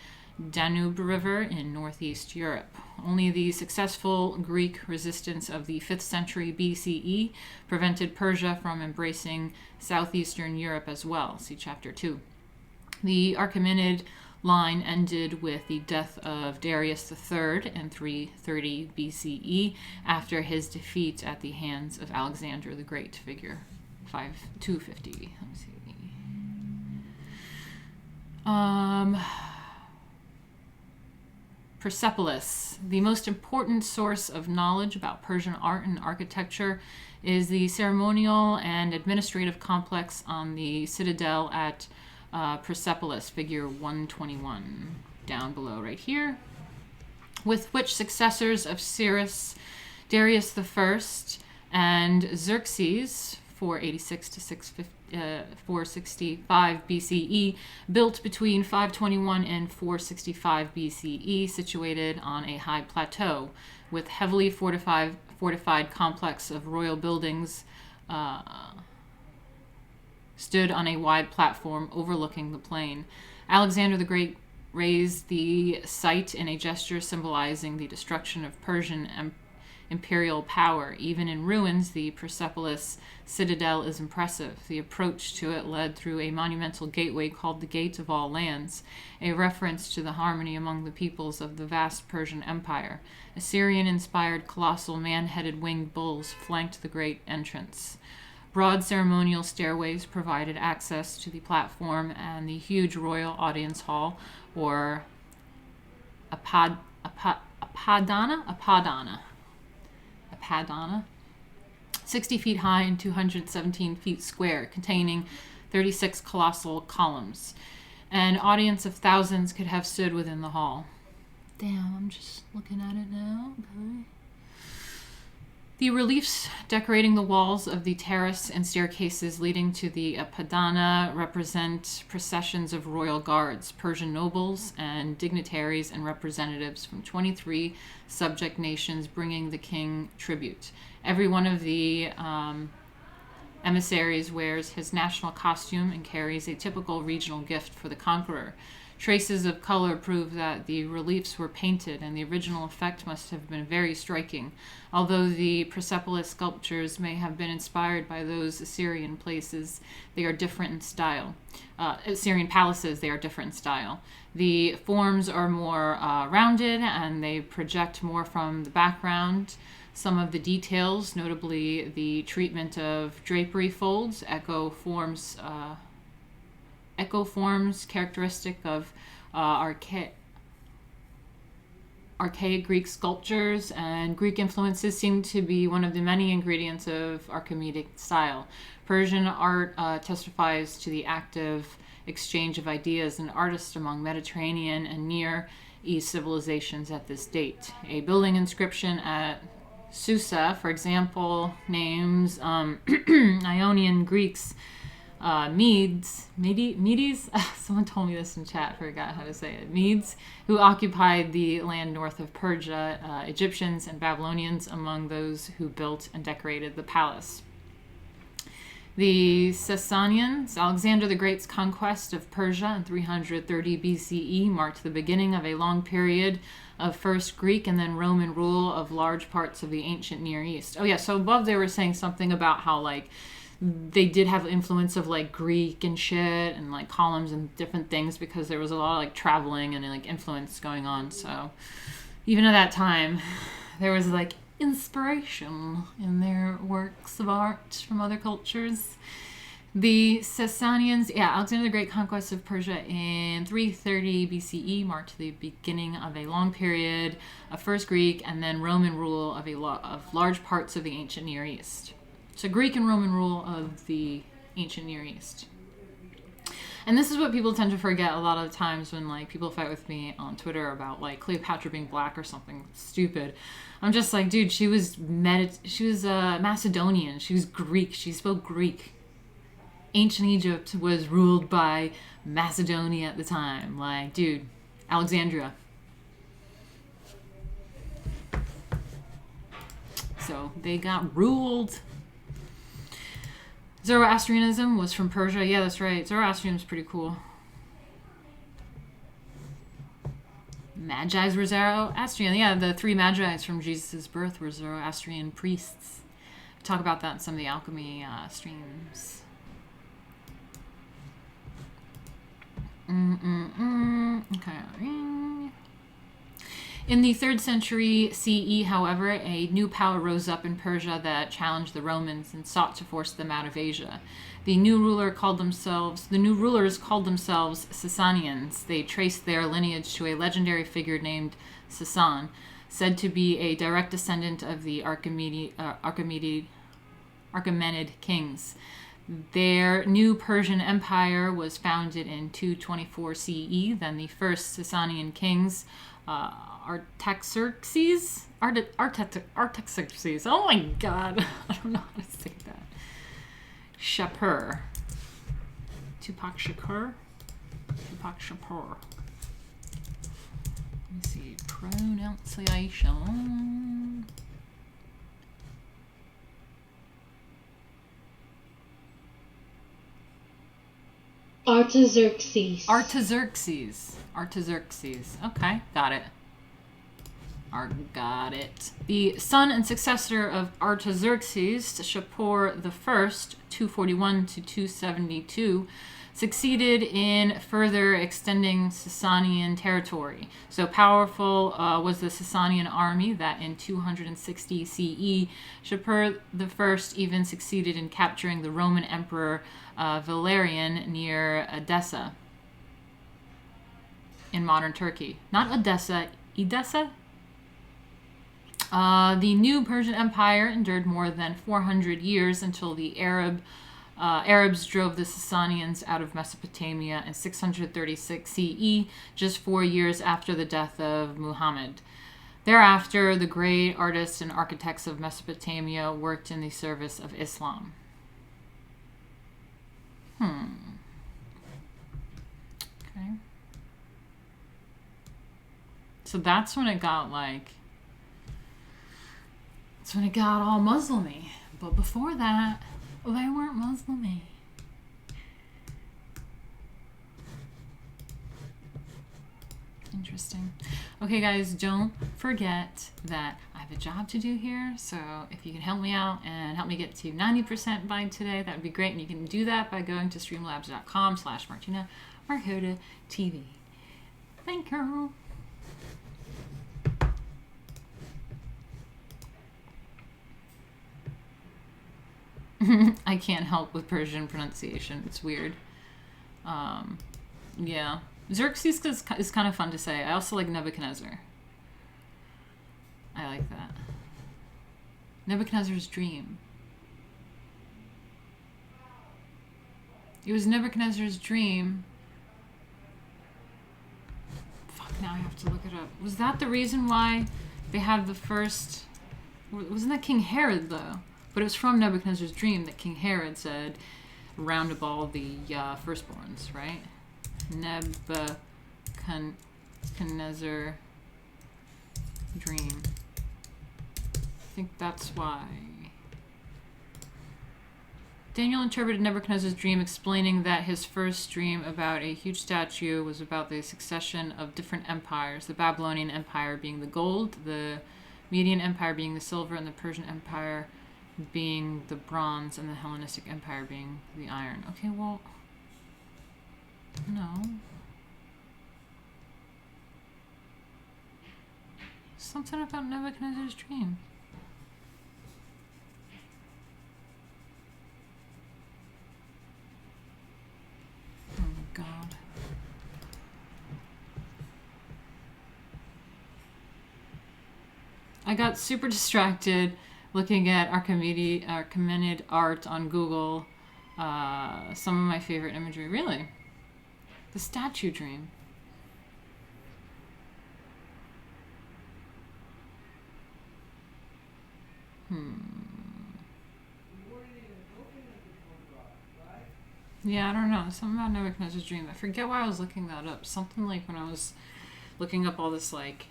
Danube River in northeast Europe. Only the successful Greek resistance of the 5th century BCE prevented Persia from embracing southeastern Europe as well. See Chapter 2. The Achaemenid line ended with the death of Darius III in 330 BCE after his defeat at the hands of Alexander the Great, figure 250. Let me see. Persepolis. The most important source of knowledge about Persian art and architecture is the ceremonial and administrative complex on the citadel at Persepolis, figure 121, down below right here, with which successors of Cyrus, Darius I, and Xerxes, 486 to 465 BCE, built between 521 and 465 BCE, situated on a high plateau with heavily fortified complex of royal buildings, stood on a wide platform overlooking the plain. Alexander the Great raised the site in a gesture symbolizing the destruction of Persian imperial power. Even in ruins, the Persepolis citadel is impressive. The approach to it led through a monumental gateway called the Gate of All Lands, a reference to the harmony among the peoples of the vast Persian Empire. Assyrian-inspired colossal man-headed winged bulls flanked the great entrance. Broad ceremonial stairways provided access to the platform and the huge royal audience hall, or Apadana, 60 feet high and 217 feet square, containing 36 colossal columns. An audience of thousands could have stood within the hall. Damn, I'm just looking at it now. Okay. The reliefs decorating the walls of the terrace and staircases leading to the Apadana represent processions of royal guards, Persian nobles, and dignitaries and representatives from 23 subject nations bringing the king tribute. Every one of the emissaries wears his national costume and carries a typical regional gift for the conqueror. Traces of color prove that the reliefs were painted, and the original effect must have been very striking. Although the Persepolis sculptures may have been inspired by those Assyrian places, they are different in style. Assyrian palaces, they are different in style. The forms are more rounded, and they project more from the background. Some of the details, notably the treatment of drapery folds, echo forms characteristic of archaic Greek sculptures, and Greek influences seem to be one of the many ingredients of Archimedes style. Persian art testifies to the active exchange of ideas and artists among Mediterranean and Near East civilizations at this date. A building inscription at Susa, for example, names Ionian Greeks Medes, someone told me this in chat, forgot how to say it, Medes, who occupied the land north of Persia, Egyptians and Babylonians among those who built and decorated the palace. The Sasanians, Alexander the Great's conquest of Persia in 330 BCE marked the beginning of a long period of first Greek and then Roman rule of large parts of the ancient Near East. Oh yeah, so above they were saying something about how like they did have influence of like Greek and shit and like columns and different things because there was a lot of like traveling and like influence going on. So even at that time, there was like inspiration in their works of art from other cultures. The Sasanians, Alexander the Great conquest of Persia in 330 BCE marked the beginning of a long period of first Greek and then Roman rule of large parts of the ancient Near East. So Greek and Roman rule of the ancient Near East. And this is what people tend to forget a lot of times when like people fight with me on Twitter about like Cleopatra being black or something stupid. I'm just like, dude, she was Macedonian. She was Greek. She spoke Greek. Ancient Egypt was ruled by Macedonia at the time. Like, dude, Alexandria. So they got ruled. Zoroastrianism was from Persia. Yeah, that's right. Zoroastrianism is pretty cool. Magi's were Zoroastrian. Yeah, the three Magi's from Jesus' birth were Zoroastrian priests. We talk about that in some of the alchemy streams. Okay. In the 3rd century CE, however, a new power rose up in Persia that challenged the Romans and sought to force them out of Asia. The new rulers called themselves Sasanians. They traced their lineage to a legendary figure named Sasan, said to be a direct descendant of the Achaemenid kings. Their new Persian Empire was founded in 224 CE. Then the first Sasanian kings, Artaxerxes. Oh my god, I don't know how to say that. Shapur. Tupac Shakur. Let me see. Pronunciation. Artaxerxes. Artaxerxes. Okay, got it. Got it. The son and successor of Artaxerxes, Shapur I, 241 to 272, succeeded in further extending Sasanian territory. So powerful was the Sasanian army that in 260 CE, Shapur I even succeeded in capturing the Roman Emperor Valerian near Edessa in modern Turkey. Not Odessa, Edessa? The new Persian Empire endured more than 400 years until the Arabs drove the Sasanians out of Mesopotamia in 636 CE, just 4 years after the death of Muhammad. Thereafter, the great artists and architects of Mesopotamia worked in the service of Islam. Okay. So that's when it got all Muslim-y. But before that, they weren't Muslim-y. Interesting. Okay, guys, don't forget that I have a job to do here. So if you can help me out and help me get to 90% by today, that would be great. And you can do that by going to streamlabs.com/Martina Markota TV. Thank you. I can't help with Persian pronunciation. It's weird. Yeah. Xerxes is kind of fun to say. I also like Nebuchadnezzar. I like that. Nebuchadnezzar's dream. It was Nebuchadnezzar's dream. Fuck, now I have to look it up. Was that the reason why they had the first... Wasn't that King Herod, though? But it was from Nebuchadnezzar's dream that King Herod said, round up all the firstborns, right? Nebuchadnezzar dream. I think that's why. Daniel interpreted Nebuchadnezzar's dream, explaining that his first dream about a huge statue was about the succession of different empires, the Babylonian Empire being the gold, the Median Empire being the silver, and the Persian Empire being the bronze, and the Hellenistic Empire being the iron. Okay, well, no. Something about Nebuchadnezzar's dream. Oh my god. I got super distracted looking at Archimedes art on Google. Some of my favorite imagery. Really? The statue dream. Yeah, I don't know. Something about Nebuchadnezzar's dream. I forget why I was looking that up. Something like when I was looking up all this like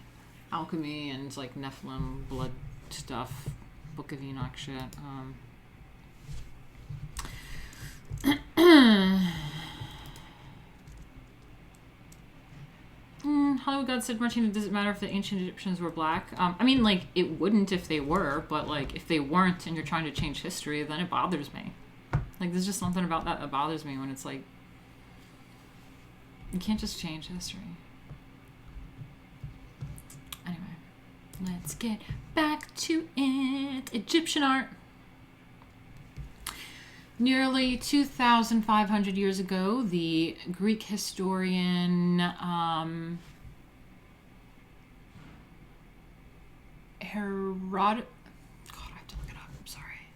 alchemy and like Nephilim blood stuff, Book of Enoch shit. Hollywood God said, Martina, does it matter if the ancient Egyptians were black? I mean, like, it wouldn't if they were, but, like, if they weren't and you're trying to change history, then it bothers me. Like, there's just something about that bothers me when it's like, you can't just change history. Anyway, let's get back to it. Egyptian art. Nearly 2,500 years ago, the Greek historian Herodotus. God, I have to look it up. I'm sorry.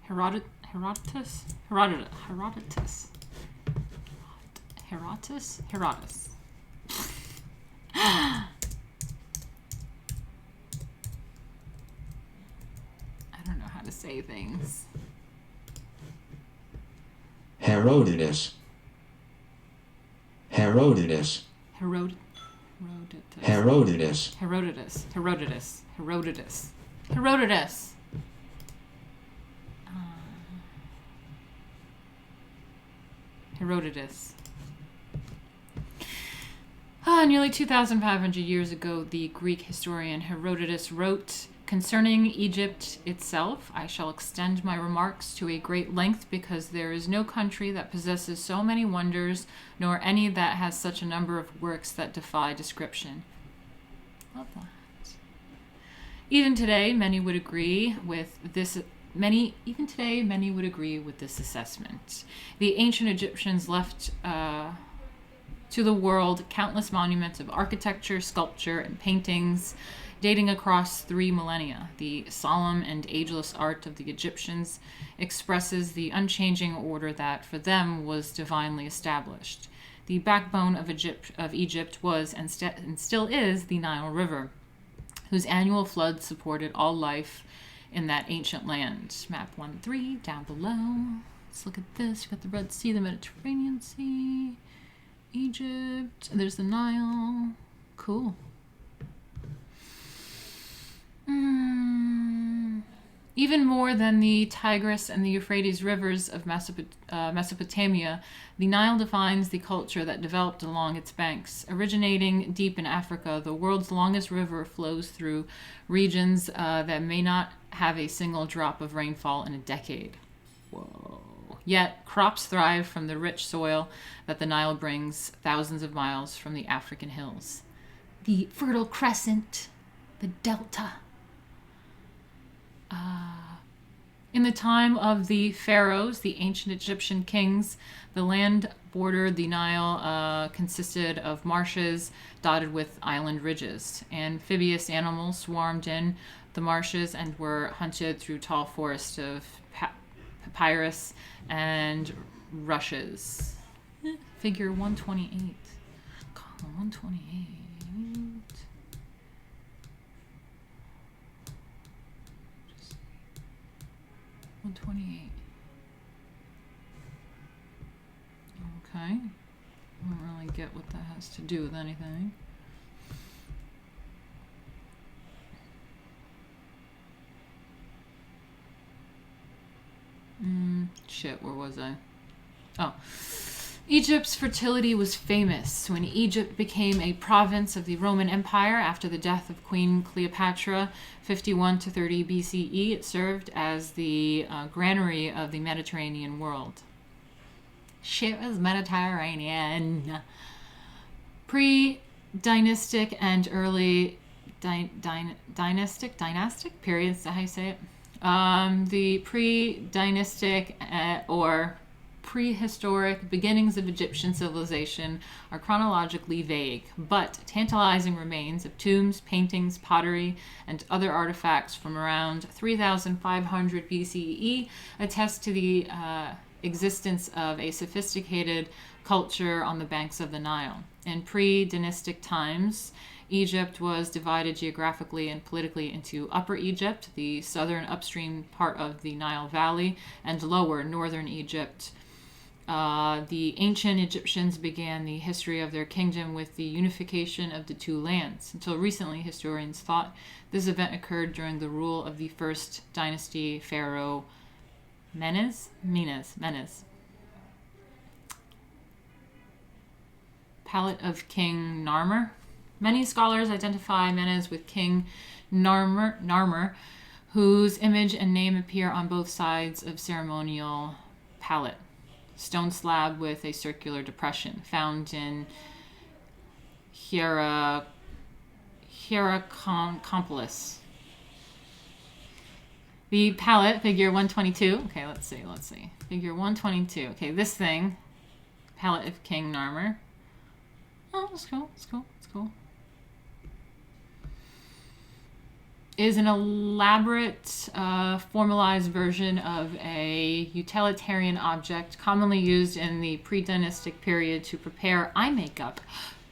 Herodotus. I don't know how to say things. Herodotus. Herodotus. Nearly 2,500 years ago, the Greek historian Herodotus wrote, concerning Egypt itself, I shall extend my remarks to a great length because there is no country that possesses so many wonders, nor any that has such a number of works that defy description. Love that. Even today, many would agree with this assessment. The ancient Egyptians left to the world countless monuments of architecture, sculpture, and paintings dating across 3 millennia. The solemn and ageless art of the Egyptians expresses the unchanging order that, for them, was divinely established. The backbone of Egypt was and still is the Nile River, whose annual flood supported all life in that ancient land. Map 1-3 down below. Let's look at this. You've got the Red Sea, the Mediterranean Sea, Egypt. There's the Nile. Cool. Even more than the Tigris and the Euphrates rivers of Mesopotamia, the Nile defines the culture that developed along its banks. Originating deep in Africa, the world's longest river flows through regions that may not have a single drop of rainfall in a decade. Whoa. Yet, crops thrive from the rich soil that the Nile brings thousands of miles from the African hills. The Fertile Crescent, the Delta. In the time of the pharaohs, the ancient Egyptian kings, the land bordered the Nile consisted of marshes dotted with island ridges. Amphibious animals swarmed in the marshes and were hunted through tall forests of papyrus and rushes. Figure 128. Column 128. 128. Okay. I don't really get what that has to do with anything. Shit, where was I? Oh. Egypt's fertility was famous. When Egypt became a province of the Roman Empire after the death of Queen Cleopatra, 51 to 30 BCE, it served as the granary of the Mediterranean world. Shit was Mediterranean. Pre-dynastic and early dynastic periods, is that how you say it? The pre-dynastic or prehistoric beginnings of Egyptian civilization are chronologically vague, but tantalizing remains of tombs, paintings, pottery, and other artifacts from around 3500 BCE attest to the existence of a sophisticated culture on the banks of the Nile. In pre-dynastic times, Egypt was divided geographically and politically into Upper Egypt, the southern upstream part of the Nile Valley, and lower northern Egypt. The ancient Egyptians began the history of their kingdom with the unification of the two lands. Until recently, historians thought this event occurred during the rule of the first dynasty pharaoh Menes. Palette of King Narmer. Many scholars identify Menes with King Narmer, whose image and name appear on both sides of ceremonial palette. Stone slab with a circular depression, found in Hierakonpolis. The palette, figure 122. Okay, let's see. Figure 122. Okay, this thing, palette of King Narmer. Oh, that's cool. Is an elaborate, formalized version of a utilitarian object commonly used in the pre-dynastic period to prepare eye makeup.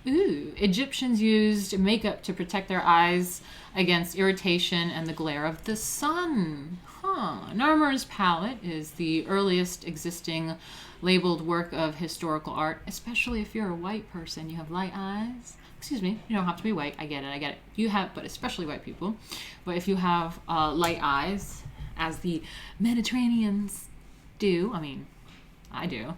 Ooh, Egyptians used makeup to protect their eyes against irritation and the glare of the sun. Narmer's palette is the earliest existing labeled work of historical art, especially if you're a white person. You have light eyes. Excuse me, you don't have to be white. I get it. You have, but especially white people. But if you have light eyes, as the Mediterraneans do, I mean, I do,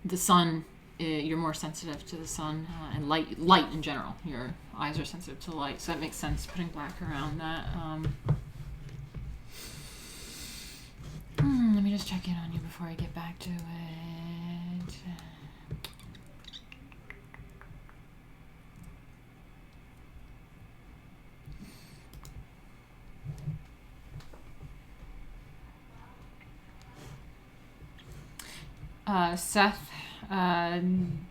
the sun, you're more sensitive to the sun and light in general. Your eyes are sensitive to light, so that makes sense, putting black around that. Let me just check in on you before I get back to it. Seth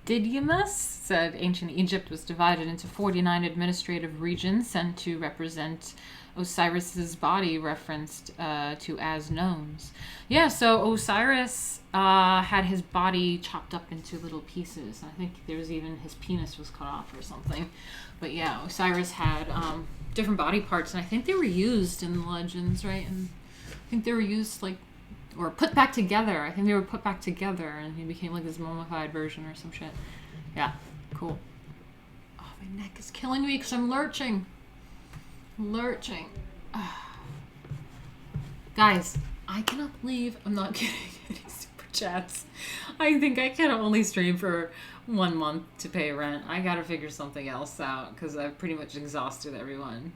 Didymus said ancient Egypt was divided into 49 administrative regions sent to represent Osiris's body, referenced to as gnomes. Yeah, so Osiris had his body chopped up into little pieces. I think there was even his penis was cut off or something. But yeah, Osiris had different body parts, and I think they were used in the legends, right? And I think they were used or put back together. I think they were put back together, and he became like this mummified version or some shit. Yeah, cool. Oh, my neck is killing me because I'm lurching. Guys, I cannot believe I'm not getting any super chats. I think I can only stream for 1 month to pay rent. I gotta figure something else out because I've pretty much exhausted everyone.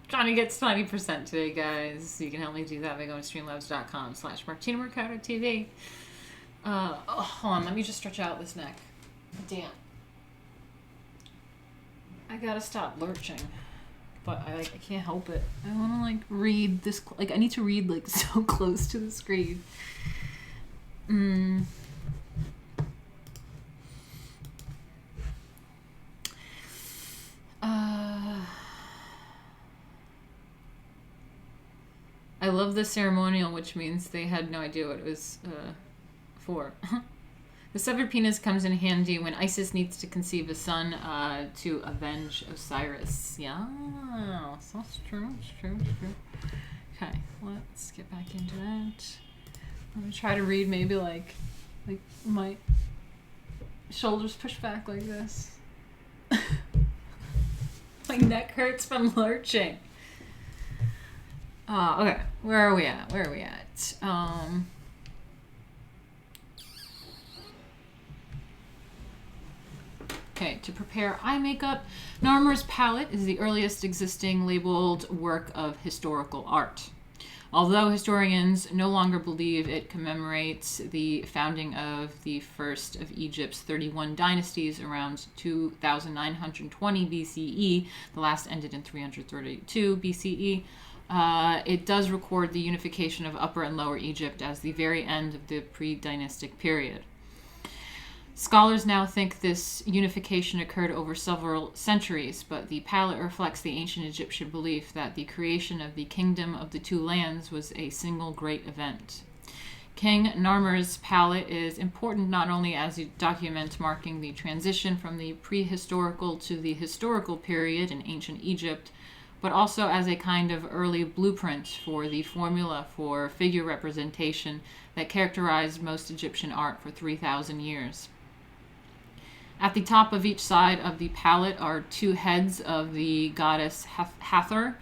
Johnny gets 20% today, guys. You can help me do that by going to streamlabs.com/Martina Markota TV. Hold on, let me just stretch out this neck. Damn. I gotta stop lurching. but I can't help it. I want to like read this. Like I need to read like so close to the screen. I love the ceremonial, which means they had no idea what it was for. The severed penis comes in handy when Isis needs to conceive a son to avenge Osiris. Yeah, so it's true, it's true, it's true. Okay, let's get back into that. I'm gonna try to read maybe like my shoulders push back like this. My neck hurts from lurching. Okay, where are we at? Okay, to prepare eye makeup, Narmer's palette is the earliest existing labeled work of historical art. Although historians no longer believe it commemorates the founding of the first of Egypt's 31 dynasties around 2920 BCE, the last ended in 332 BCE, it does record the unification of Upper and Lower Egypt as the very end of the pre-dynastic period. Scholars now think this unification occurred over several centuries, but the palette reflects the ancient Egyptian belief that the creation of the kingdom of the two lands was a single great event. King Narmer's palette is important not only as a document marking the transition from the prehistorical to the historical period in ancient Egypt, but also as a kind of early blueprint for the formula for figure representation that characterized most Egyptian art for 3,000 years. At the top of each side of the palette are two heads of the goddess Hathor,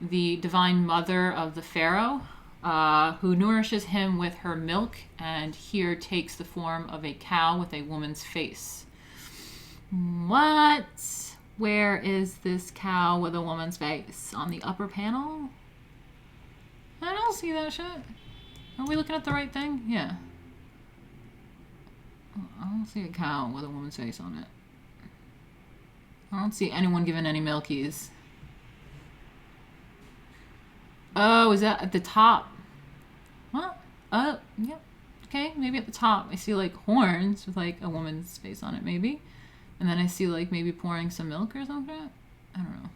the divine mother of the pharaoh, who nourishes him with her milk and here takes the form of a cow with a woman's face. What? Where is this cow with a woman's face? On the upper panel? I don't see that shit. Are we looking at the right thing? Yeah. I don't see a cow with a woman's face on it. I don't see anyone giving any milkies. Oh, is that at the top? What? Oh, yep. Okay, maybe at the top. I see like horns with like a woman's face on it, maybe. And then I see like maybe pouring some milk or something. I don't know.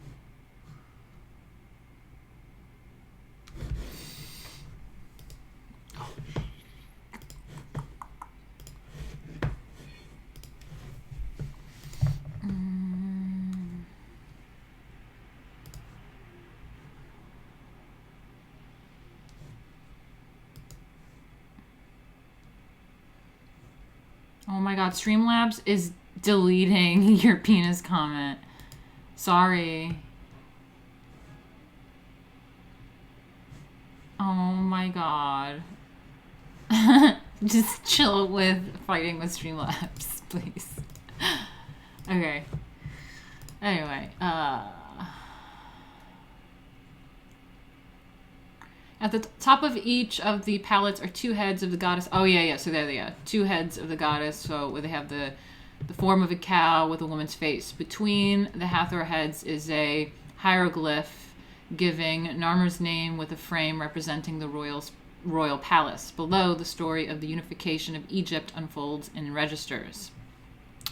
Oh my god, Streamlabs is deleting your penis comment. Sorry. Oh my god. Just chill with fighting with Streamlabs, please. Okay. Anyway, at the top of each of the palettes are two heads of the goddess. Oh, yeah. So there they are. Two heads of the goddess. So where they have the form of a cow with a woman's face. Between the Hathor heads is a hieroglyph giving Narmer's name with a frame representing the royal palace. Below, the story of the unification of Egypt unfolds in registers.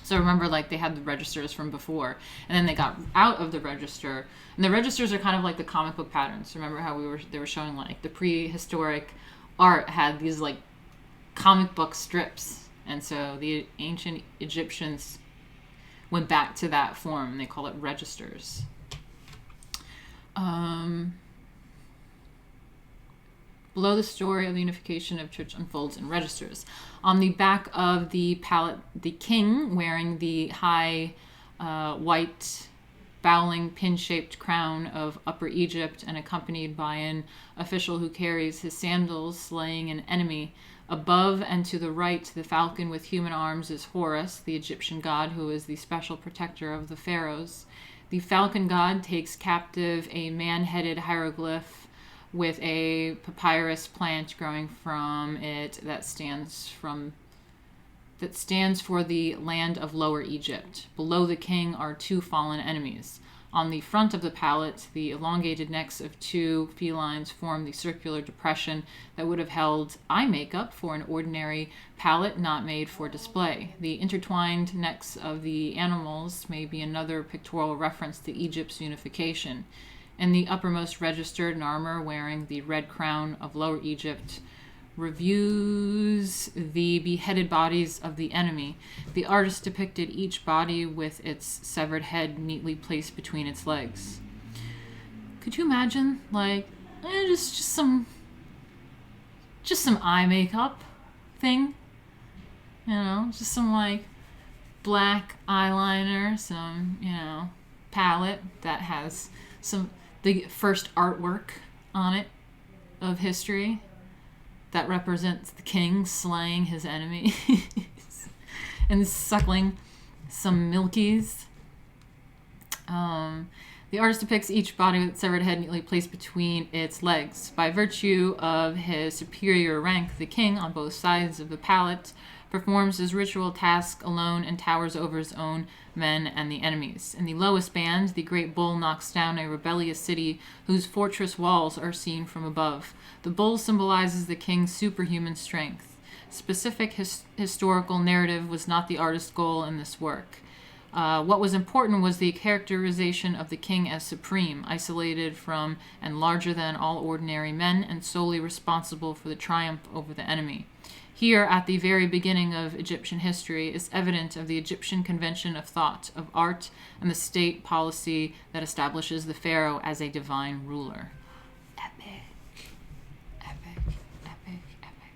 So remember, like, they had the registers from before, and then they got out of the register, and the registers are kind of like the comic book patterns. Remember how they were showing, like, the prehistoric art had these, like, comic book strips, and so the ancient Egyptians went back to that form, and they call it registers. Below, the story of the unification of church unfolds in registers. On the back of the palette, the king, wearing the high white bowling pin-shaped crown of Upper Egypt and accompanied by an official who carries his sandals, slaying an enemy. Above and to the right, the falcon with human arms is Horus, the Egyptian god who is the special protector of the pharaohs. The falcon god takes captive a man-headed hieroglyph with a papyrus plant growing from it that stands for the land of Lower Egypt. Below the king are two fallen enemies. On the front of the palate, the elongated necks of two felines form the circular depression that would have held eye makeup for an ordinary palate not made for display. The intertwined necks of the animals may be another pictorial reference to Egypt's unification. In the uppermost registered, an armor wearing the red crown of Lower Egypt reviews the beheaded bodies of the enemy. The artist depicted each body with its severed head neatly placed between its legs. Could you imagine, like, just some eye makeup thing? You know, just some like black eyeliner, some, palette that has the first artwork on it of history that represents the king slaying his enemies and suckling some milkies. The artist depicts each body with its severed head neatly placed between its legs. By virtue of his superior rank, the king, on both sides of the palette, performs his ritual task alone and towers over his own men and the enemies. In the lowest band, the great bull knocks down a rebellious city whose fortress walls are seen from above. The bull symbolizes the king's superhuman strength. Specific historical narrative was not the artist's goal in this work. What was important was the characterization of the king as supreme, isolated from and larger than all ordinary men, and solely responsible for the triumph over the enemy. Here, at the very beginning of Egyptian history, is evident of the Egyptian convention of thought, of art, and the state policy that establishes the pharaoh as a divine ruler. Epic. Epic. Epic. Epic.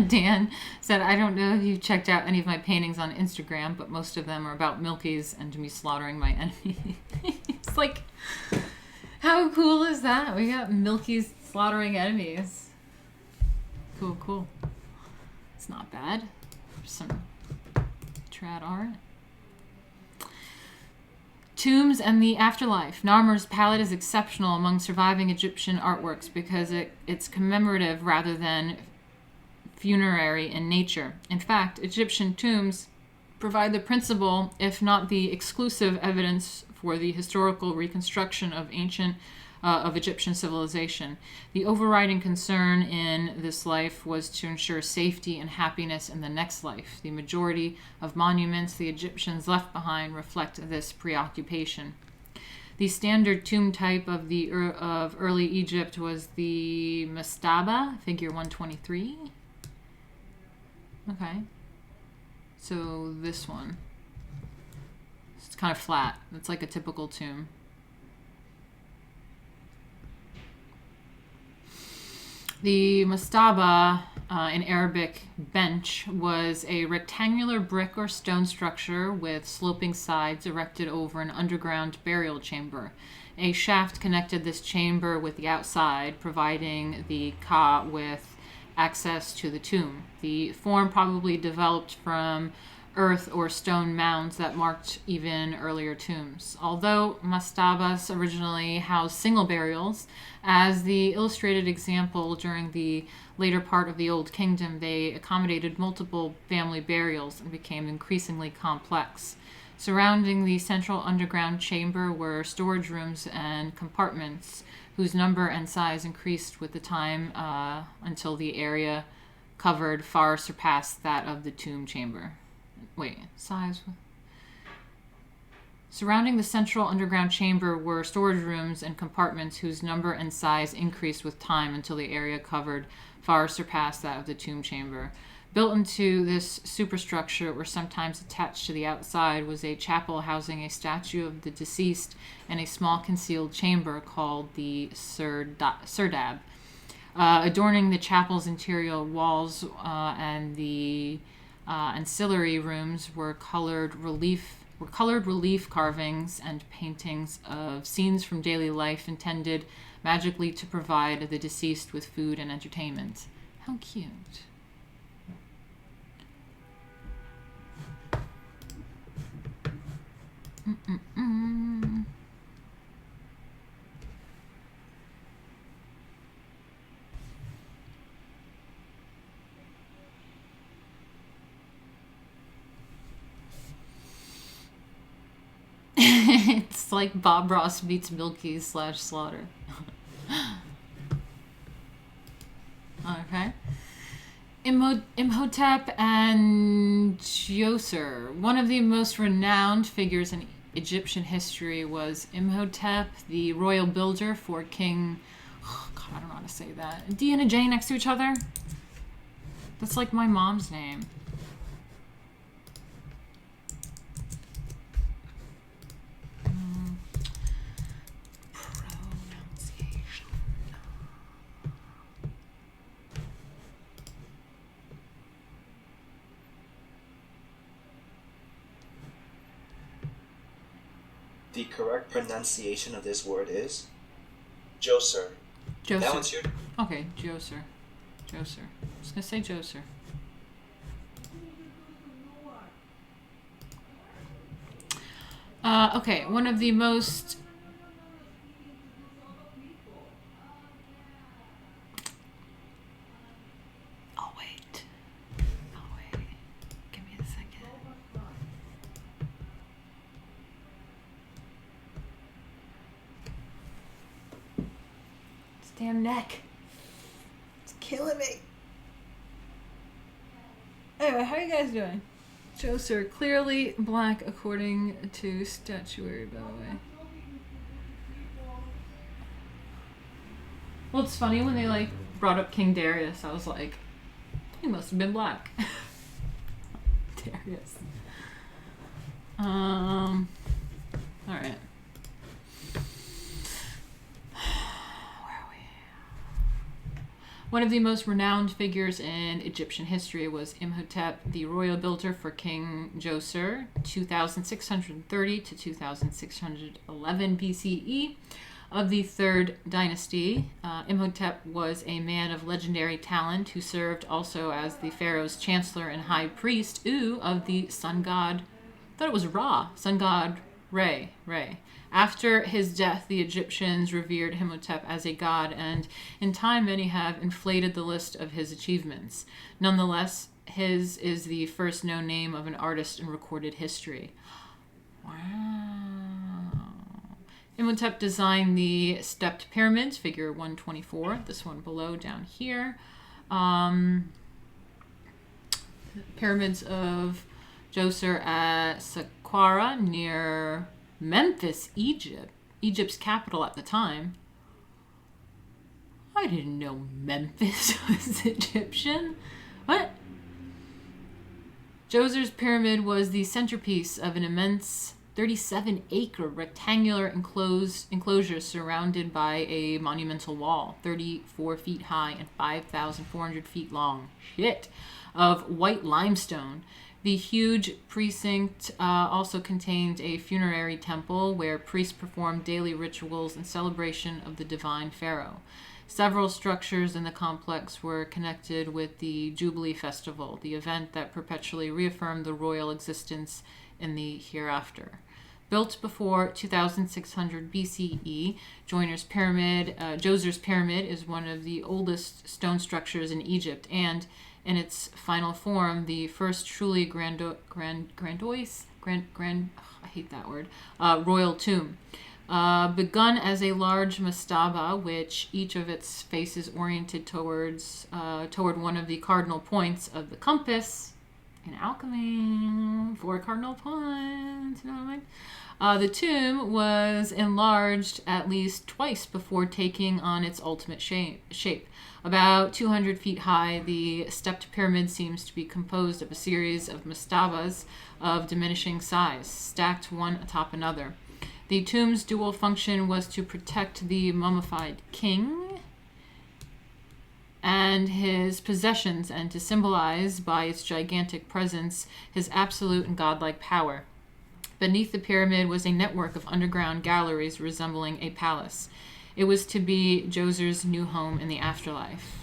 Dan said, I don't know if you've checked out any of my paintings on Instagram, but most of them are about milkies and me slaughtering my enemy. It's like, how cool is that? We got milkies slaughtering enemies. Cool, cool. It's not bad. Some trad art. Tombs and the Afterlife. Narmer's palette is exceptional among surviving Egyptian artworks because it's commemorative rather than funerary in nature. In fact, Egyptian tombs provide the principal, if not the exclusive, evidence for the historical reconstruction of Egyptian civilization. The overriding concern in this life was to ensure safety and happiness in the next life. The majority of monuments the Egyptians left behind reflect this preoccupation. The standard tomb type of early Egypt was the mastaba, figure 123. Okay, so this one, it's kind of flat. It's like a typical tomb. The mastaba, in Arabic bench, was a rectangular brick or stone structure with sloping sides erected over an underground burial chamber. A shaft connected this chamber with the outside, providing the ka with access to the tomb. The form probably developed from earth or stone mounds that marked even earlier tombs. Although mastabas originally housed single burials, as the illustrated example during the later part of the Old Kingdom, they accommodated multiple family burials and became increasingly complex. Surrounding the central underground chamber were storage rooms and compartments whose number and size increased with the time until the area covered far surpassed that of the tomb chamber. Surrounding the central underground chamber were storage rooms and compartments whose number and size increased with time until the area covered far surpassed that of the tomb chamber. Built into this superstructure, or sometimes attached to the outside, was a chapel housing a statue of the deceased and a small concealed chamber called the serdab. Adorning the chapel's interior walls and the ancillary rooms were colored relief carvings and paintings of scenes from daily life intended magically to provide the deceased with food and entertainment. How cute. It's like Bob Ross meets Milky / Slaughter. Okay. Imhotep and Djoser. One of the most renowned figures in Egyptian history was Imhotep, the royal builder for King... Oh, God, I don't know how to say that. D and a J next to each other? That's like my mom's name. Pronunciation. The correct pronunciation of this word is Djoser. Djoser. That one's your... Okay, Djoser. Djoser. I was going to say Djoser. Okay, one of the most... Oh, wait. Give me a second. This damn neck. It's killing me. Anyway, how are you guys doing? Djoser, clearly black according to statuary, by the way. Well, it's funny when they brought up King Darius, I was like, he must have been black. Darius. Alright. One of the most renowned figures in Egyptian history was Imhotep, the royal builder for King Djoser, 2630 to 2611 BCE. Of the third dynasty, Imhotep was a man of legendary talent who served also as the pharaoh's chancellor and high priest, of the sun god, I thought it was Ra, sun god Re. After his death, the Egyptians revered Imhotep as a god, and in time many have inflated the list of his achievements. Nonetheless, his is the first known name of an artist in recorded history. Wow. Imhotep designed the stepped pyramids, figure 124, this one below down here. Pyramids of Djoser at Saqqara near Memphis, Egypt's capital at the time. I didn't know Memphis was Egyptian. What? Djoser's pyramid was the centerpiece of an immense 37-acre rectangular enclosure surrounded by a monumental wall, 34 feet high and 5,400 feet long. Shit. Of white limestone. The huge precinct also contained a funerary temple where priests performed daily rituals in celebration of the divine pharaoh. Several structures in the complex were connected with the Jubilee Festival, the event that perpetually reaffirmed the royal existence in the hereafter. Built before 2600 BCE, Djoser's pyramid is one of the oldest stone structures in Egypt and, in its final form, the first truly I hate that word, royal tomb. Begun as a large mastaba, which each of its faces oriented toward one of the cardinal points of the compass. In alchemy, 4 cardinal points, you know what I mean? The tomb was enlarged at least twice before taking on its ultimate shape. About 200 feet high, the stepped pyramid seems to be composed of a series of mastabas of diminishing size, stacked one atop another. The tomb's dual function was to protect the mummified king and his possessions, and to symbolize, by its gigantic presence, his absolute and godlike power. Beneath the pyramid was a network of underground galleries resembling a palace. It was to be Djoser's new home in the afterlife.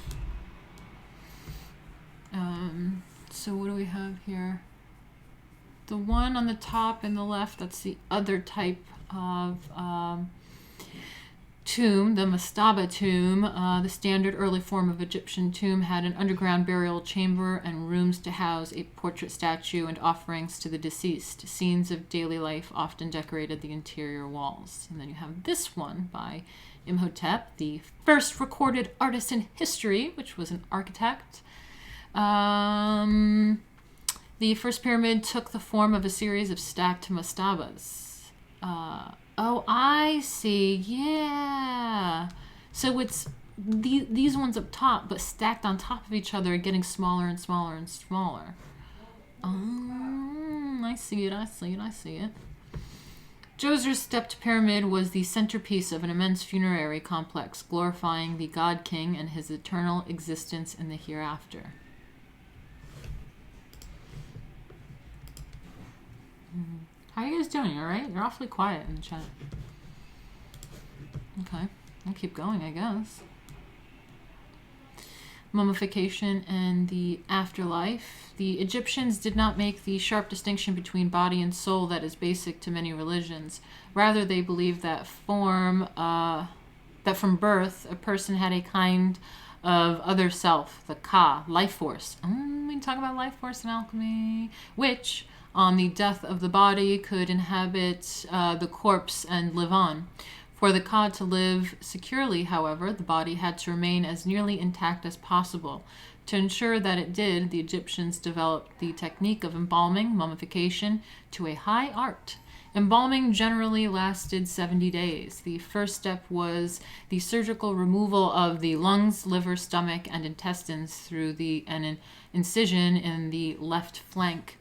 So what do we have here? The one on the top and the left, that's the other type of tomb, the mastaba tomb, the standard early form of Egyptian tomb, had an underground burial chamber and rooms to house a portrait statue and offerings to the deceased. Scenes of daily life often decorated the interior walls. And then you have this one by Imhotep, the first recorded artist in history, which was an architect. The first pyramid took the form of a series of stacked mastabas. Oh, I see. Yeah. So it's these ones up top, but stacked on top of each other, getting smaller and smaller and smaller. Oh, I see it. Djoser's stepped pyramid was the centerpiece of an immense funerary complex, glorifying the god king and his eternal existence in the hereafter. How are you guys doing? You alright? You're awfully quiet in the chat. Okay, I'll keep going, I guess. Mummification and the afterlife. The Egyptians did not make the sharp distinction between body and soul that is basic to many religions. Rather, they believed that from birth, a person had a kind of other self, the Ka, life force. We talk about life force in alchemy, which, on the death of the body, could inhabit the corpse and live on. For the Ka to live securely, however, the body had to remain as nearly intact as possible. To ensure that it did, the Egyptians developed the technique of embalming, mummification, to a high art. Embalming generally lasted 70 days. The first step was the surgical removal of the lungs, liver, stomach, and intestines through an incision in the left flank.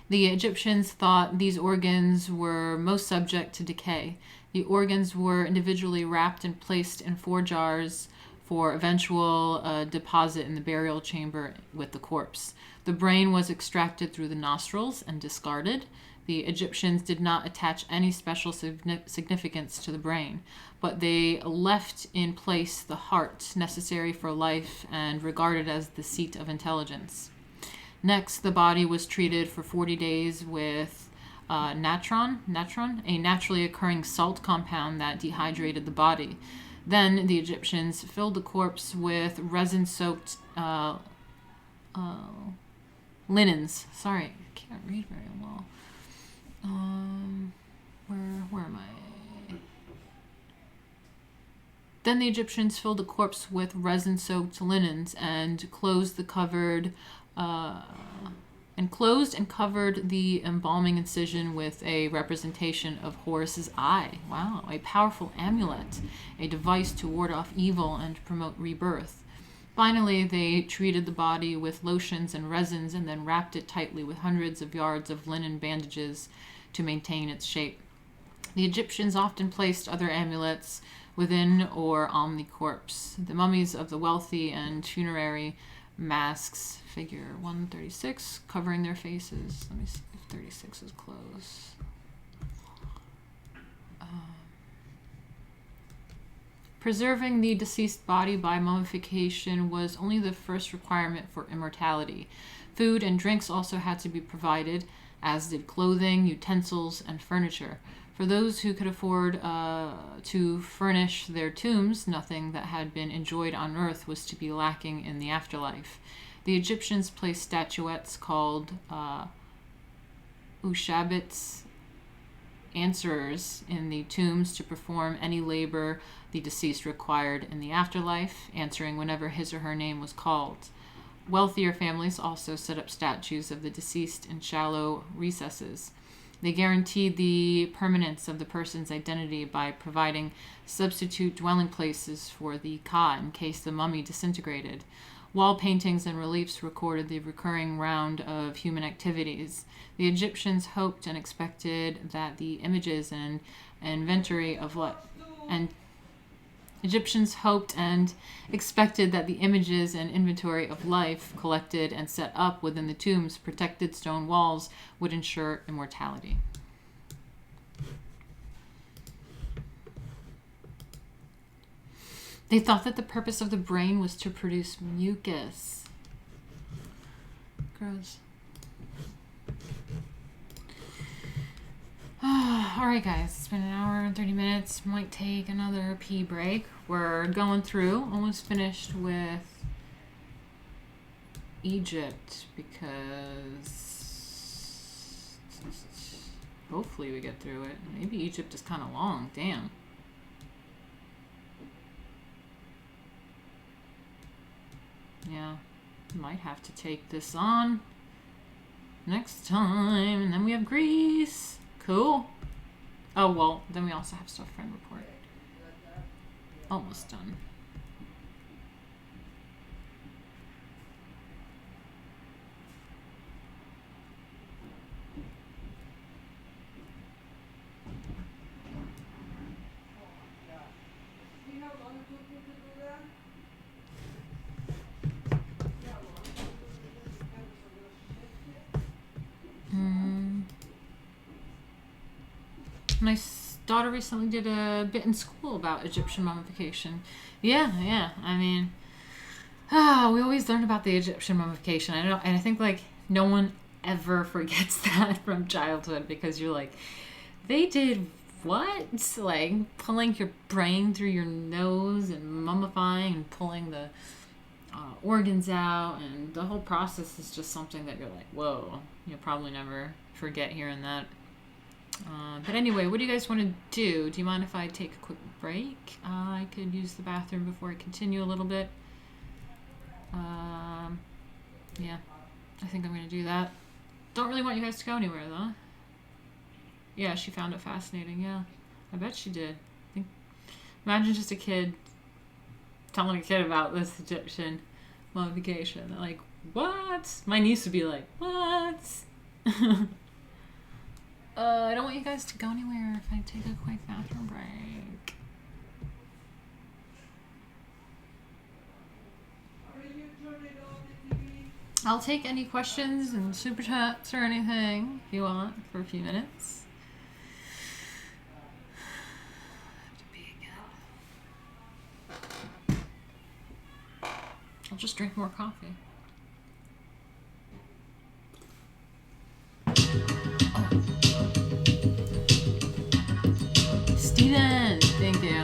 The Egyptians thought these organs were most subject to decay. The organs were individually wrapped and placed in 4 jars for eventual deposit in the burial chamber with the corpse. The brain was extracted through the nostrils and discarded. The Egyptians did not attach any special significance to the brain, but they left in place the heart, necessary for life and regarded as the seat of intelligence. Next, the body was treated for 40 days with natron, a naturally occurring salt compound that dehydrated the body. Then the Egyptians filled the corpse with resin-soaked linens. Sorry, I can't read very well. Where am I? Then the Egyptians filled the corpse with resin-soaked linens and closed and covered the embalming incision with a representation of Horus's eye. Wow, a powerful amulet, a device to ward off evil and promote rebirth. Finally, they treated the body with lotions and resins and then wrapped it tightly with hundreds of yards of linen bandages to maintain its shape. The Egyptians often placed other amulets within or on the corpse. The mummies of the wealthy and funerary masks, figure 136, covering their faces. Let me see if 36 is close. Preserving the deceased body by mummification was only the first requirement for immortality. Food and drinks also had to be provided, as did clothing, utensils, and furniture. For those who could afford to furnish their tombs, nothing that had been enjoyed on earth was to be lacking in the afterlife. The Egyptians placed statuettes called ushabits, answerers, in the tombs to perform any labor the deceased required in the afterlife, answering whenever his or her name was called. Wealthier families also set up statues of the deceased in shallow recesses. They guaranteed the permanence of the person's identity by providing substitute dwelling places for the Ka in case the mummy disintegrated. Wall paintings and reliefs recorded the recurring round of human activities. The Egyptians hoped and expected that the images and inventory of life collected and set up within the tomb's protected stone walls would ensure immortality. They thought that the purpose of the brain was to produce mucus. Gross. Alright guys, it's been an hour and 30 minutes. Might take another pee break. We're going through, almost finished with Egypt because hopefully we get through it. Maybe Egypt is kind of long, damn. Yeah, might have to take this on next time. And then we have Greece. Cool. Oh, well, then we also have stuff friend report. Almost done. My daughter recently did a bit in school about Egyptian mummification. Yeah. I mean, we always learn about the Egyptian mummification. I know, and I think like no one ever forgets that from childhood because you're like, they did what? Like pulling your brain through your nose and mummifying and pulling the organs out, and the whole process is just something that you're like, whoa, you'll probably never forget hearing that. But anyway, what do you guys want to do? Do you mind if I take a quick break? I could use the bathroom before I continue a little bit. Yeah, I think I'm going to do that. Don't really want you guys to go anywhere, though. Yeah, she found it fascinating, yeah. I bet she did. Imagine just a kid telling a kid about this Egyptian mummification. They're like, what? My niece would be like, what? I don't want you guys to go anywhere if I take a quick bathroom break. I'll take any questions and super chats or anything if you want for a few minutes. I'll just drink more coffee. Steven, thank you.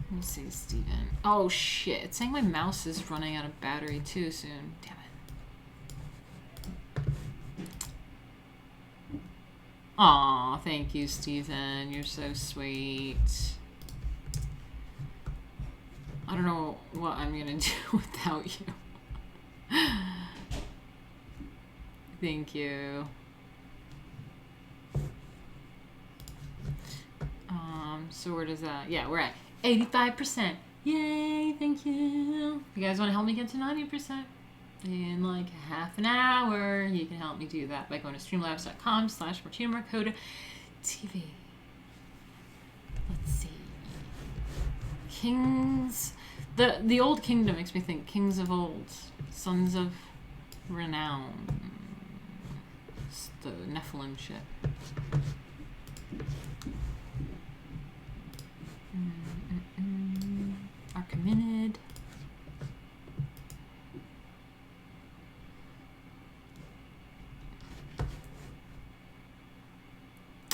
Let me see, Steven. Oh shit, it's saying my mouse is running out of battery too soon. Damn it. Aw, thank you, Steven. You're so sweet. I don't know what I'm gonna do without you. Thank you. So where does that? Yeah, we're at 85%. Yay, thank you. You guys want to help me get to 90%? In like half an hour, you can help me do that by going to streamlabs.com/Martina Markota TV. Let's see. Kings. The old kingdom makes me think kings of old, sons of renown. It's the Nephilim shit. Archimenid.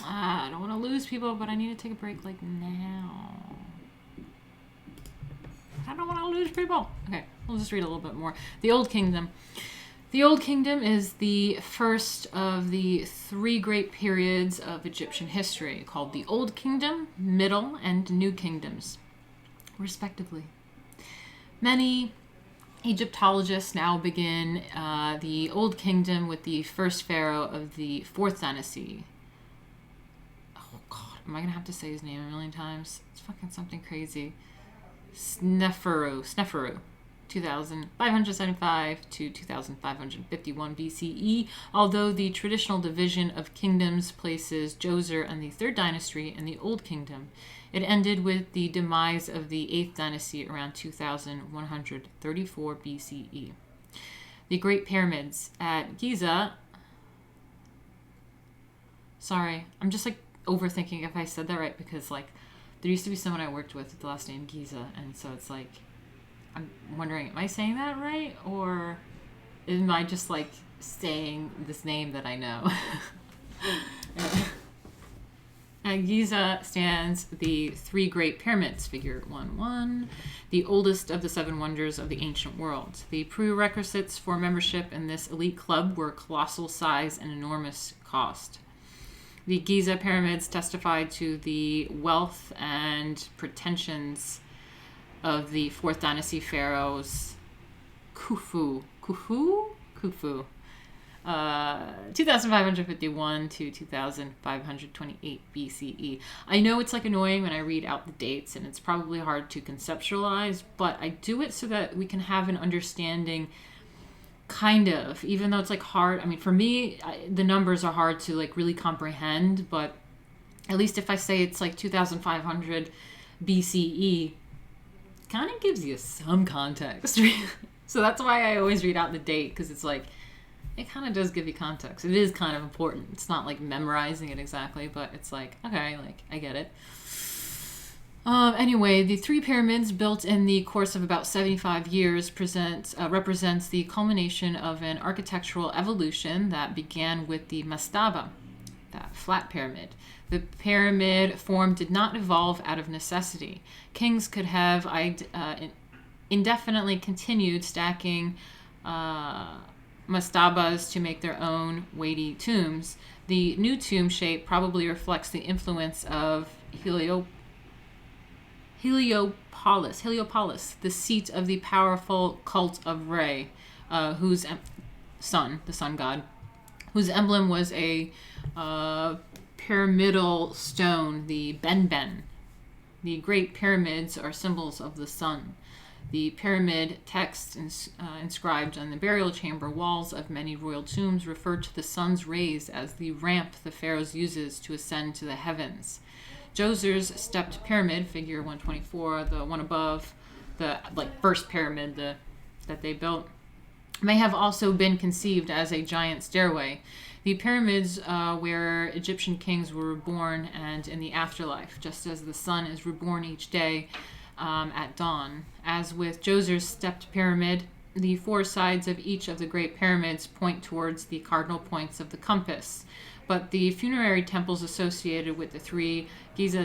I don't want to lose people, but I need to take a break like now. I don't want to lose people. Okay, we'll just read a little bit more. The Old Kingdom. The Old Kingdom is the first of the three great periods of Egyptian history, called the Old Kingdom, Middle, and New Kingdoms, respectively. Many Egyptologists now begin the Old Kingdom with the first pharaoh of the 4th dynasty. Oh god, am I going to have to say his name a million times? It's fucking something crazy. Sneferu. 2575 to 2551 BCE, although the traditional division of kingdoms places Djoser and the 3rd dynasty in the Old Kingdom. It ended with the demise of the 8th dynasty around 2134 BCE. The Great Pyramids at Giza. Sorry, I'm just like overthinking if I said that right, because like there used to be someone I worked with the last name Giza, and so it's like I'm wondering, am I saying that right, or am I just like saying this name that I know. At Giza stands the three great pyramids, figure 1-1, the oldest of the seven wonders of the ancient world. The prerequisites for membership in this elite club were colossal size and enormous cost. The Giza pyramids testified to the wealth and pretensions of the 4th dynasty pharaohs Khufu. 2551 to 2528 BCE. I know it's like annoying when I read out the dates and it's probably hard to conceptualize, but I do it so that we can have an understanding, kind of, even though it's like hard. I mean, for me, the numbers are hard to like really comprehend, but at least if I say it's like 2500 BCE, kind of gives you some context. So that's why I always read out the date, because it's like, it kind of does give you context. It is kind of important. It's not like memorizing it exactly, but it's like, okay, like, I get it. Anyway, the three pyramids built in the course of about 75 years represents the culmination of an architectural evolution that began with the mastaba, that flat pyramid. The pyramid form did not evolve out of necessity. Kings could have indefinitely continued stacking mastabas to make their own weighty tombs. The new tomb shape probably reflects the influence of Heliopolis, the seat of the powerful cult of Re, whose the sun god, whose emblem was a pyramidal stone, the benben. The great pyramids are symbols of the sun. The pyramid text inscribed on the burial chamber walls of many royal tombs refer to the sun's rays as the ramp the pharaohs uses to ascend to the heavens. Djoser's stepped pyramid, figure 124, the one above, the first pyramid that they built, may have also been conceived as a giant stairway. The pyramids where Egyptian kings were reborn and in the afterlife, just as the sun is reborn each day at dawn. As with Djoser's stepped pyramid, the four sides of each of the great pyramids point towards the cardinal points of the compass. But the funerary temples associated with the three Giza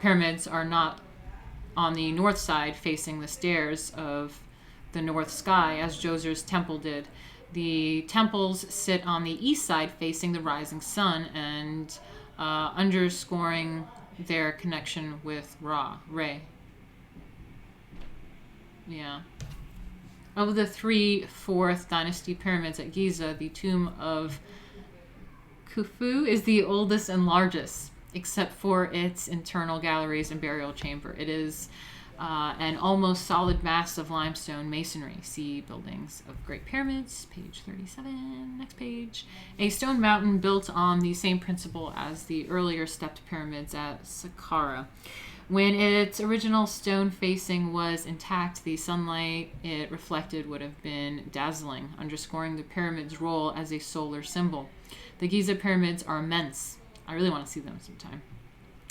pyramids are not on the north side facing the stairs of the north sky, as Djoser's temple did. The temples sit on the east side facing the rising sun and underscoring their connection with Re. Yeah. Of the three 4th dynasty pyramids at Giza, the tomb of Khufu is the oldest and largest, except for its internal galleries and burial chamber. It is an almost solid mass of limestone masonry. See Buildings of Great Pyramids, page 37, next page. A stone mountain built on the same principle as the earlier stepped pyramids at Saqqara. When its original stone facing was intact, the sunlight it reflected would have been dazzling, underscoring the pyramid's role as a solar symbol. The Giza pyramids are immense. I really want to see them sometime.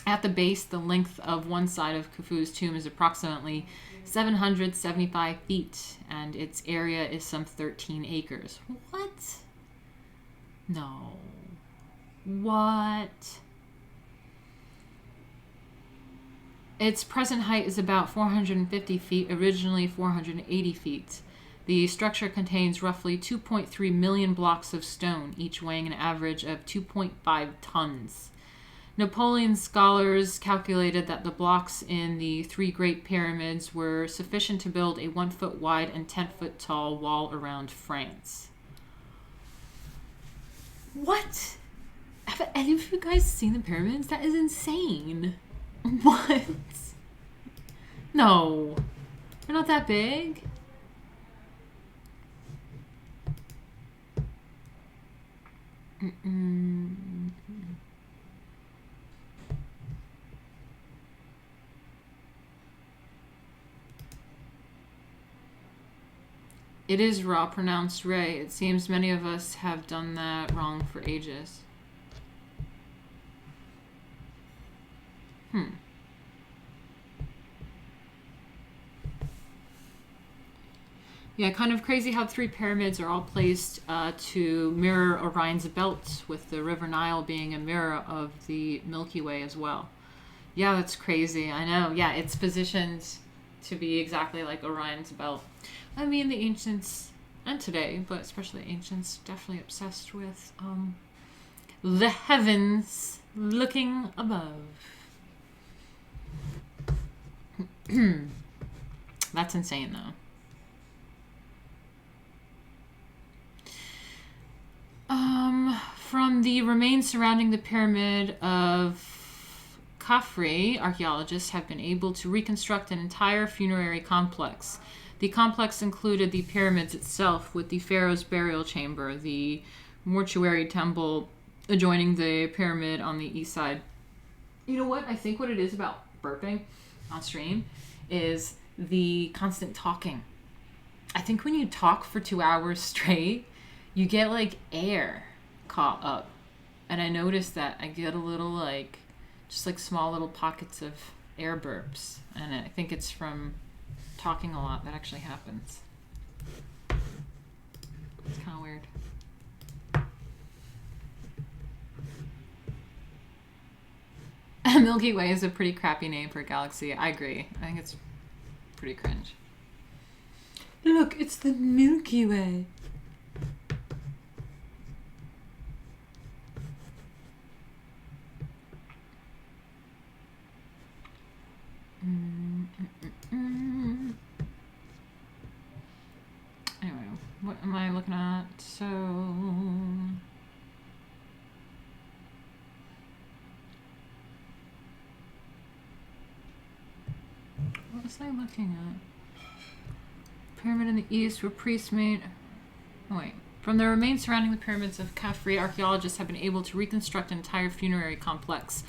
At the base, the length of one side of Khufu's tomb is approximately 775 feet, and its area is some 13 acres. What? No. What? Its present height is about 450 feet, originally 480 feet. The structure contains roughly 2.3 million blocks of stone, each weighing an average of 2.5 tons. Napoleon scholars calculated that the blocks in the three great pyramids were sufficient to build a 1 foot wide and 10 foot tall wall around France. What? Have any of you guys seen the pyramids? That is insane. What? No. They're not that big. It is Ra, pronounced Ray. It seems many of us have done that wrong for ages. Yeah, kind of crazy how 3 pyramids are all placed to mirror Orion's belt, with the River Nile being a mirror of the Milky Way as well. Yeah, that's crazy. I know. Yeah, it's positioned to be exactly like Orion's belt. I mean, the ancients, and today, but especially ancients, definitely obsessed with the heavens looking above. That's insane, though. From the remains surrounding the pyramid of Khafre, archaeologists have been able to reconstruct an entire funerary complex. The complex included the pyramids itself, with the pharaoh's burial chamber, the mortuary temple adjoining the pyramid on the east side. You know what? I think what it is about burping on stream is the constant talking. I think when you talk for 2 hours straight, you get like air caught up. And I noticed that I get a little like, just like small little pockets of air burps. And I think it's from talking a lot that actually happens. It's kind of weird. Milky Way is a pretty crappy name for a galaxy. I agree. I think it's pretty cringe. Look, it's the Milky Way. Anyway, what am I looking at? So, what was I looking at? Pyramid in the east where priests made... Oh, wait. From the remains surrounding the pyramids of Khafre, archaeologists have been able to reconstruct an entire funerary complex.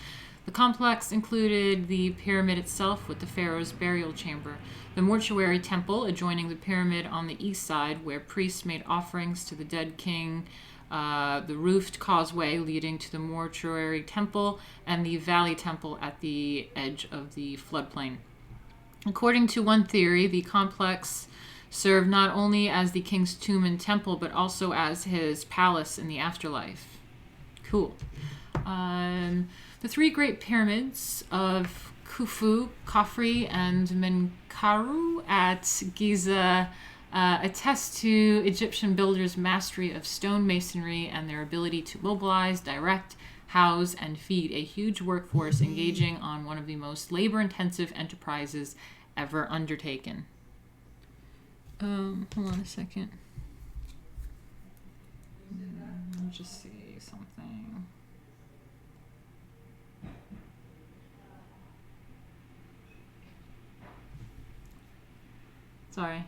The complex included the pyramid itself with the pharaoh's burial chamber, the mortuary temple adjoining the pyramid on the east side where priests made offerings to the dead king, the roofed causeway leading to the mortuary temple, and the valley temple at the edge of the floodplain. According to one theory, the complex served not only as the king's tomb and temple, but also as his palace in the afterlife. Cool. The 3 great pyramids of Khufu, Khafre, and Menkaure at Giza attest to Egyptian builders' mastery of stone masonry and their ability to mobilize, direct, house, and feed a huge workforce engaging on one of the most labor-intensive enterprises ever undertaken. Hold on a second. I'll just see something. Sorry.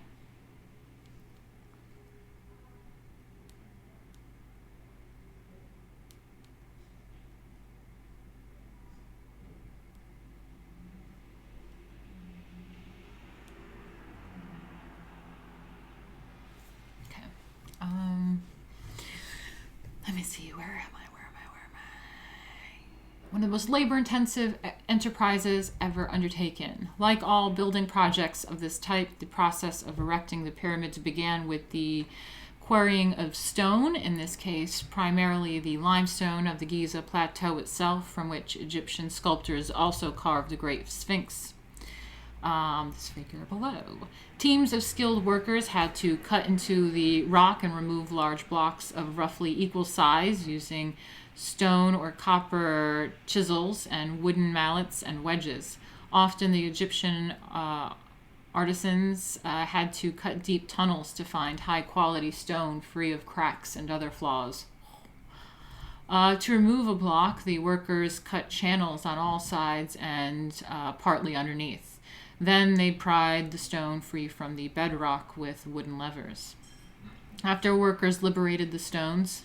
Okay. Let me see. Where am I? One of the most labor-intensive enterprises ever undertaken. Like all building projects of this type, the process of erecting the pyramids began with the quarrying of stone, in this case primarily the limestone of the Giza Plateau itself, from which Egyptian sculptors also carved the Great Sphinx. This figure below. Teams of skilled workers had to cut into the rock and remove large blocks of roughly equal size using stone or copper chisels and wooden mallets and wedges. Often the Egyptian artisans had to cut deep tunnels to find high-quality stone free of cracks and other flaws. To remove a block, the workers cut channels on all sides and partly underneath. Then they pried the stone free from the bedrock with wooden levers. After workers liberated the stones...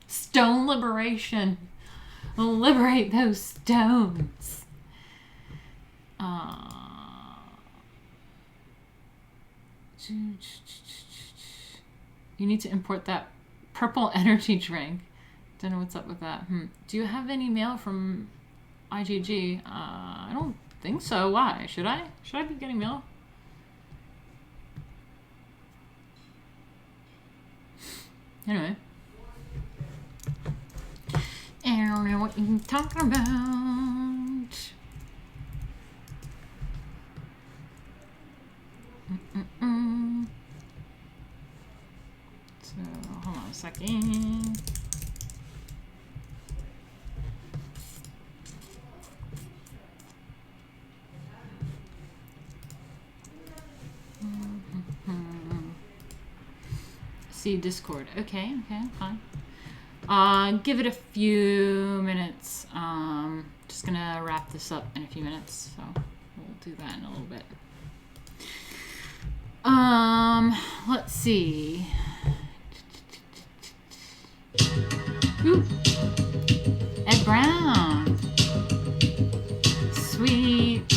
Stone liberation! Liberate those stones! You need to import that purple energy drink. Don't know what's up with that. Do you have any mail from IGG? I don't think so. Why? Should I? Should I be getting mail? Anyway. I don't know what you're talking about. So, hold on a second. See Discord. Okay, fine. Give it a few minutes. Just gonna wrap this up in a few minutes, so we'll do that in a little bit. Let's see. Ooh. Ed Brown. Sweet.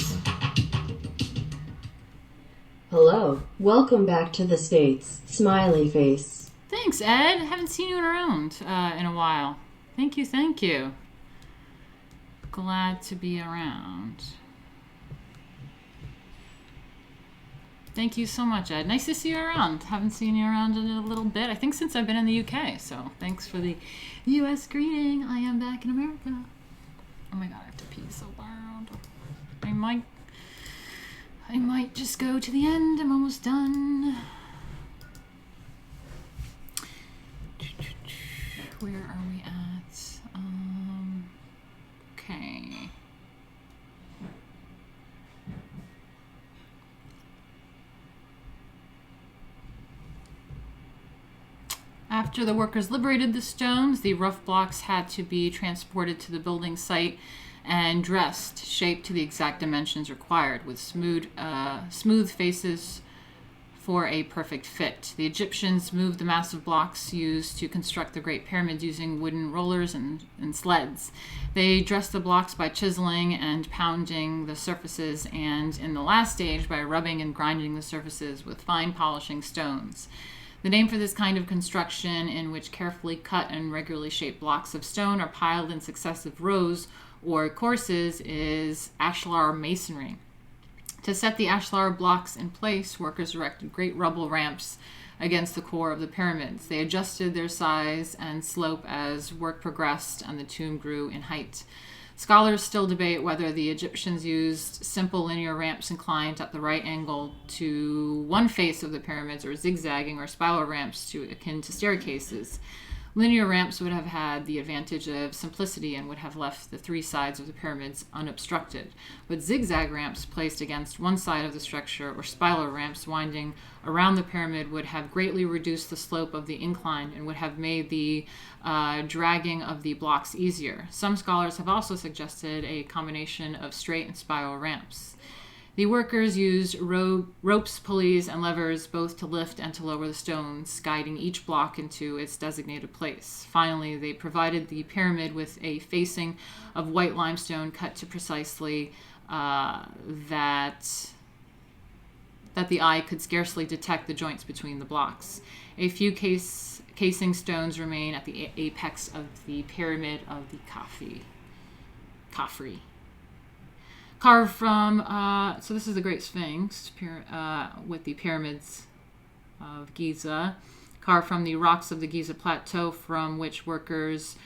Hello. Welcome back to the States. Smiley face. Thanks, Ed. Haven't seen you around in a while. Thank you. Glad to be around. Thank you so much, Ed. Nice to see you around. Haven't seen you around in a little bit. I think since I've been in the UK. So thanks for the US greeting. I am back in America. Oh my god, I have to pee so bad. I might just go to the end. I'm almost done. Where are we at? Okay. After the workers liberated the stones, the rough blocks had to be transported to the building site and dressed, shaped to the exact dimensions required, with smooth faces for a perfect fit. The Egyptians moved the massive blocks used to construct the Great Pyramids using wooden rollers and sleds. They dressed the blocks by chiseling and pounding the surfaces, and in the last stage by rubbing and grinding the surfaces with fine polishing stones. The name for this kind of construction, in which carefully cut and regularly shaped blocks of stone are piled in successive rows or courses, is ashlar masonry. To set the ashlar blocks in place, workers erected great rubble ramps against the core of the pyramids. They adjusted their size and slope as work progressed and the tomb grew in height. Scholars still debate whether the Egyptians used simple linear ramps inclined at the right angle to one face of the pyramids, or zigzagging or spiral ramps akin to staircases. Linear ramps would have had the advantage of simplicity and would have left the three sides of the pyramids unobstructed. But zigzag ramps placed against one side of the structure, or spiral ramps winding around the pyramid, would have greatly reduced the slope of the incline and would have made the dragging of the blocks easier. Some scholars have also suggested a combination of straight and spiral ramps. The workers used ropes, pulleys, and levers both to lift and to lower the stones, guiding each block into its designated place. Finally, they provided the pyramid with a facing of white limestone cut to precisely that the eye could scarcely detect the joints between the blocks. A few casing stones remain at the apex of the pyramid of the Khafre. Carved from, so this is the Great Sphinx with the pyramids of Giza, carved from the rocks of the Giza Plateau, from which workers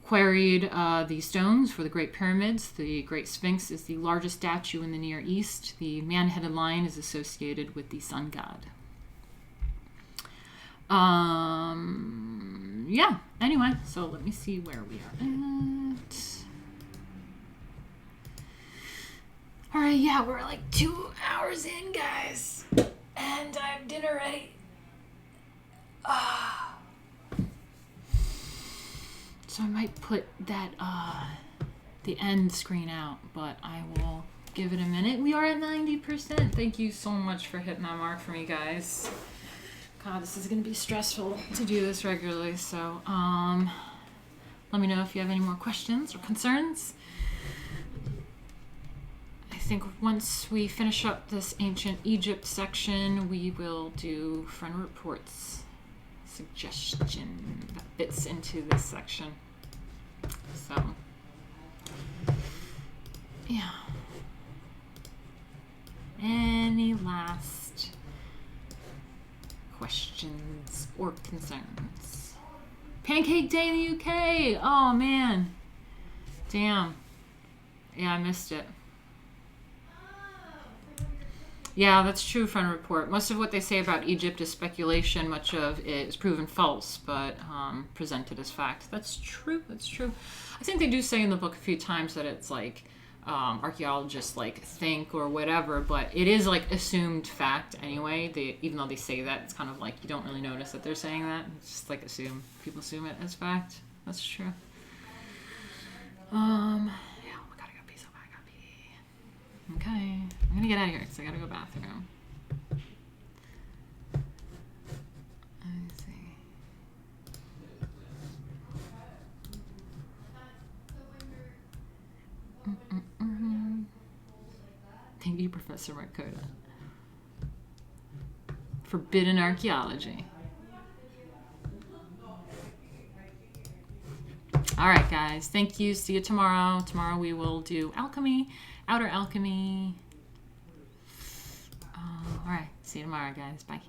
quarried the stones for the Great Pyramids. The Great Sphinx is the largest statue in the Near East. The man-headed lion is associated with the sun god. Yeah, anyway, so let me see where we are at. All right, yeah, we're like 2 hours in, guys, and I have dinner ready. So I might put that, the end screen out, but I will give it a minute. We are at 90%. Thank you so much for hitting that mark for me, guys. God, this is going to be stressful to do this regularly, so, let me know if you have any more questions or concerns. I think once we finish up this ancient Egypt section, we will do friend reports suggestion that fits into this section. So, yeah. Any last questions or concerns? Pancake Day in the UK! Oh man. Damn. Yeah, I missed it. Yeah, that's true, Friend Report. Most of what they say about Egypt is speculation. Much of it is proven false, but presented as fact. That's true. That's true. I think they do say in the book a few times that it's like archaeologists like think or whatever, but it is like assumed fact anyway. Even though they say that, it's kind of like you don't really notice that they're saying that. It's just like people assume it as fact. That's true. Yeah, I gotta go pee. So I gotta pee. Okay, I'm gonna get out of here because I gotta go bathroom. Let's see. Thank you, Professor Markota. Forbidden archaeology. All right, guys. Thank you. See you tomorrow. Tomorrow we will do alchemy, outer alchemy. All right. See you tomorrow, guys. Bye.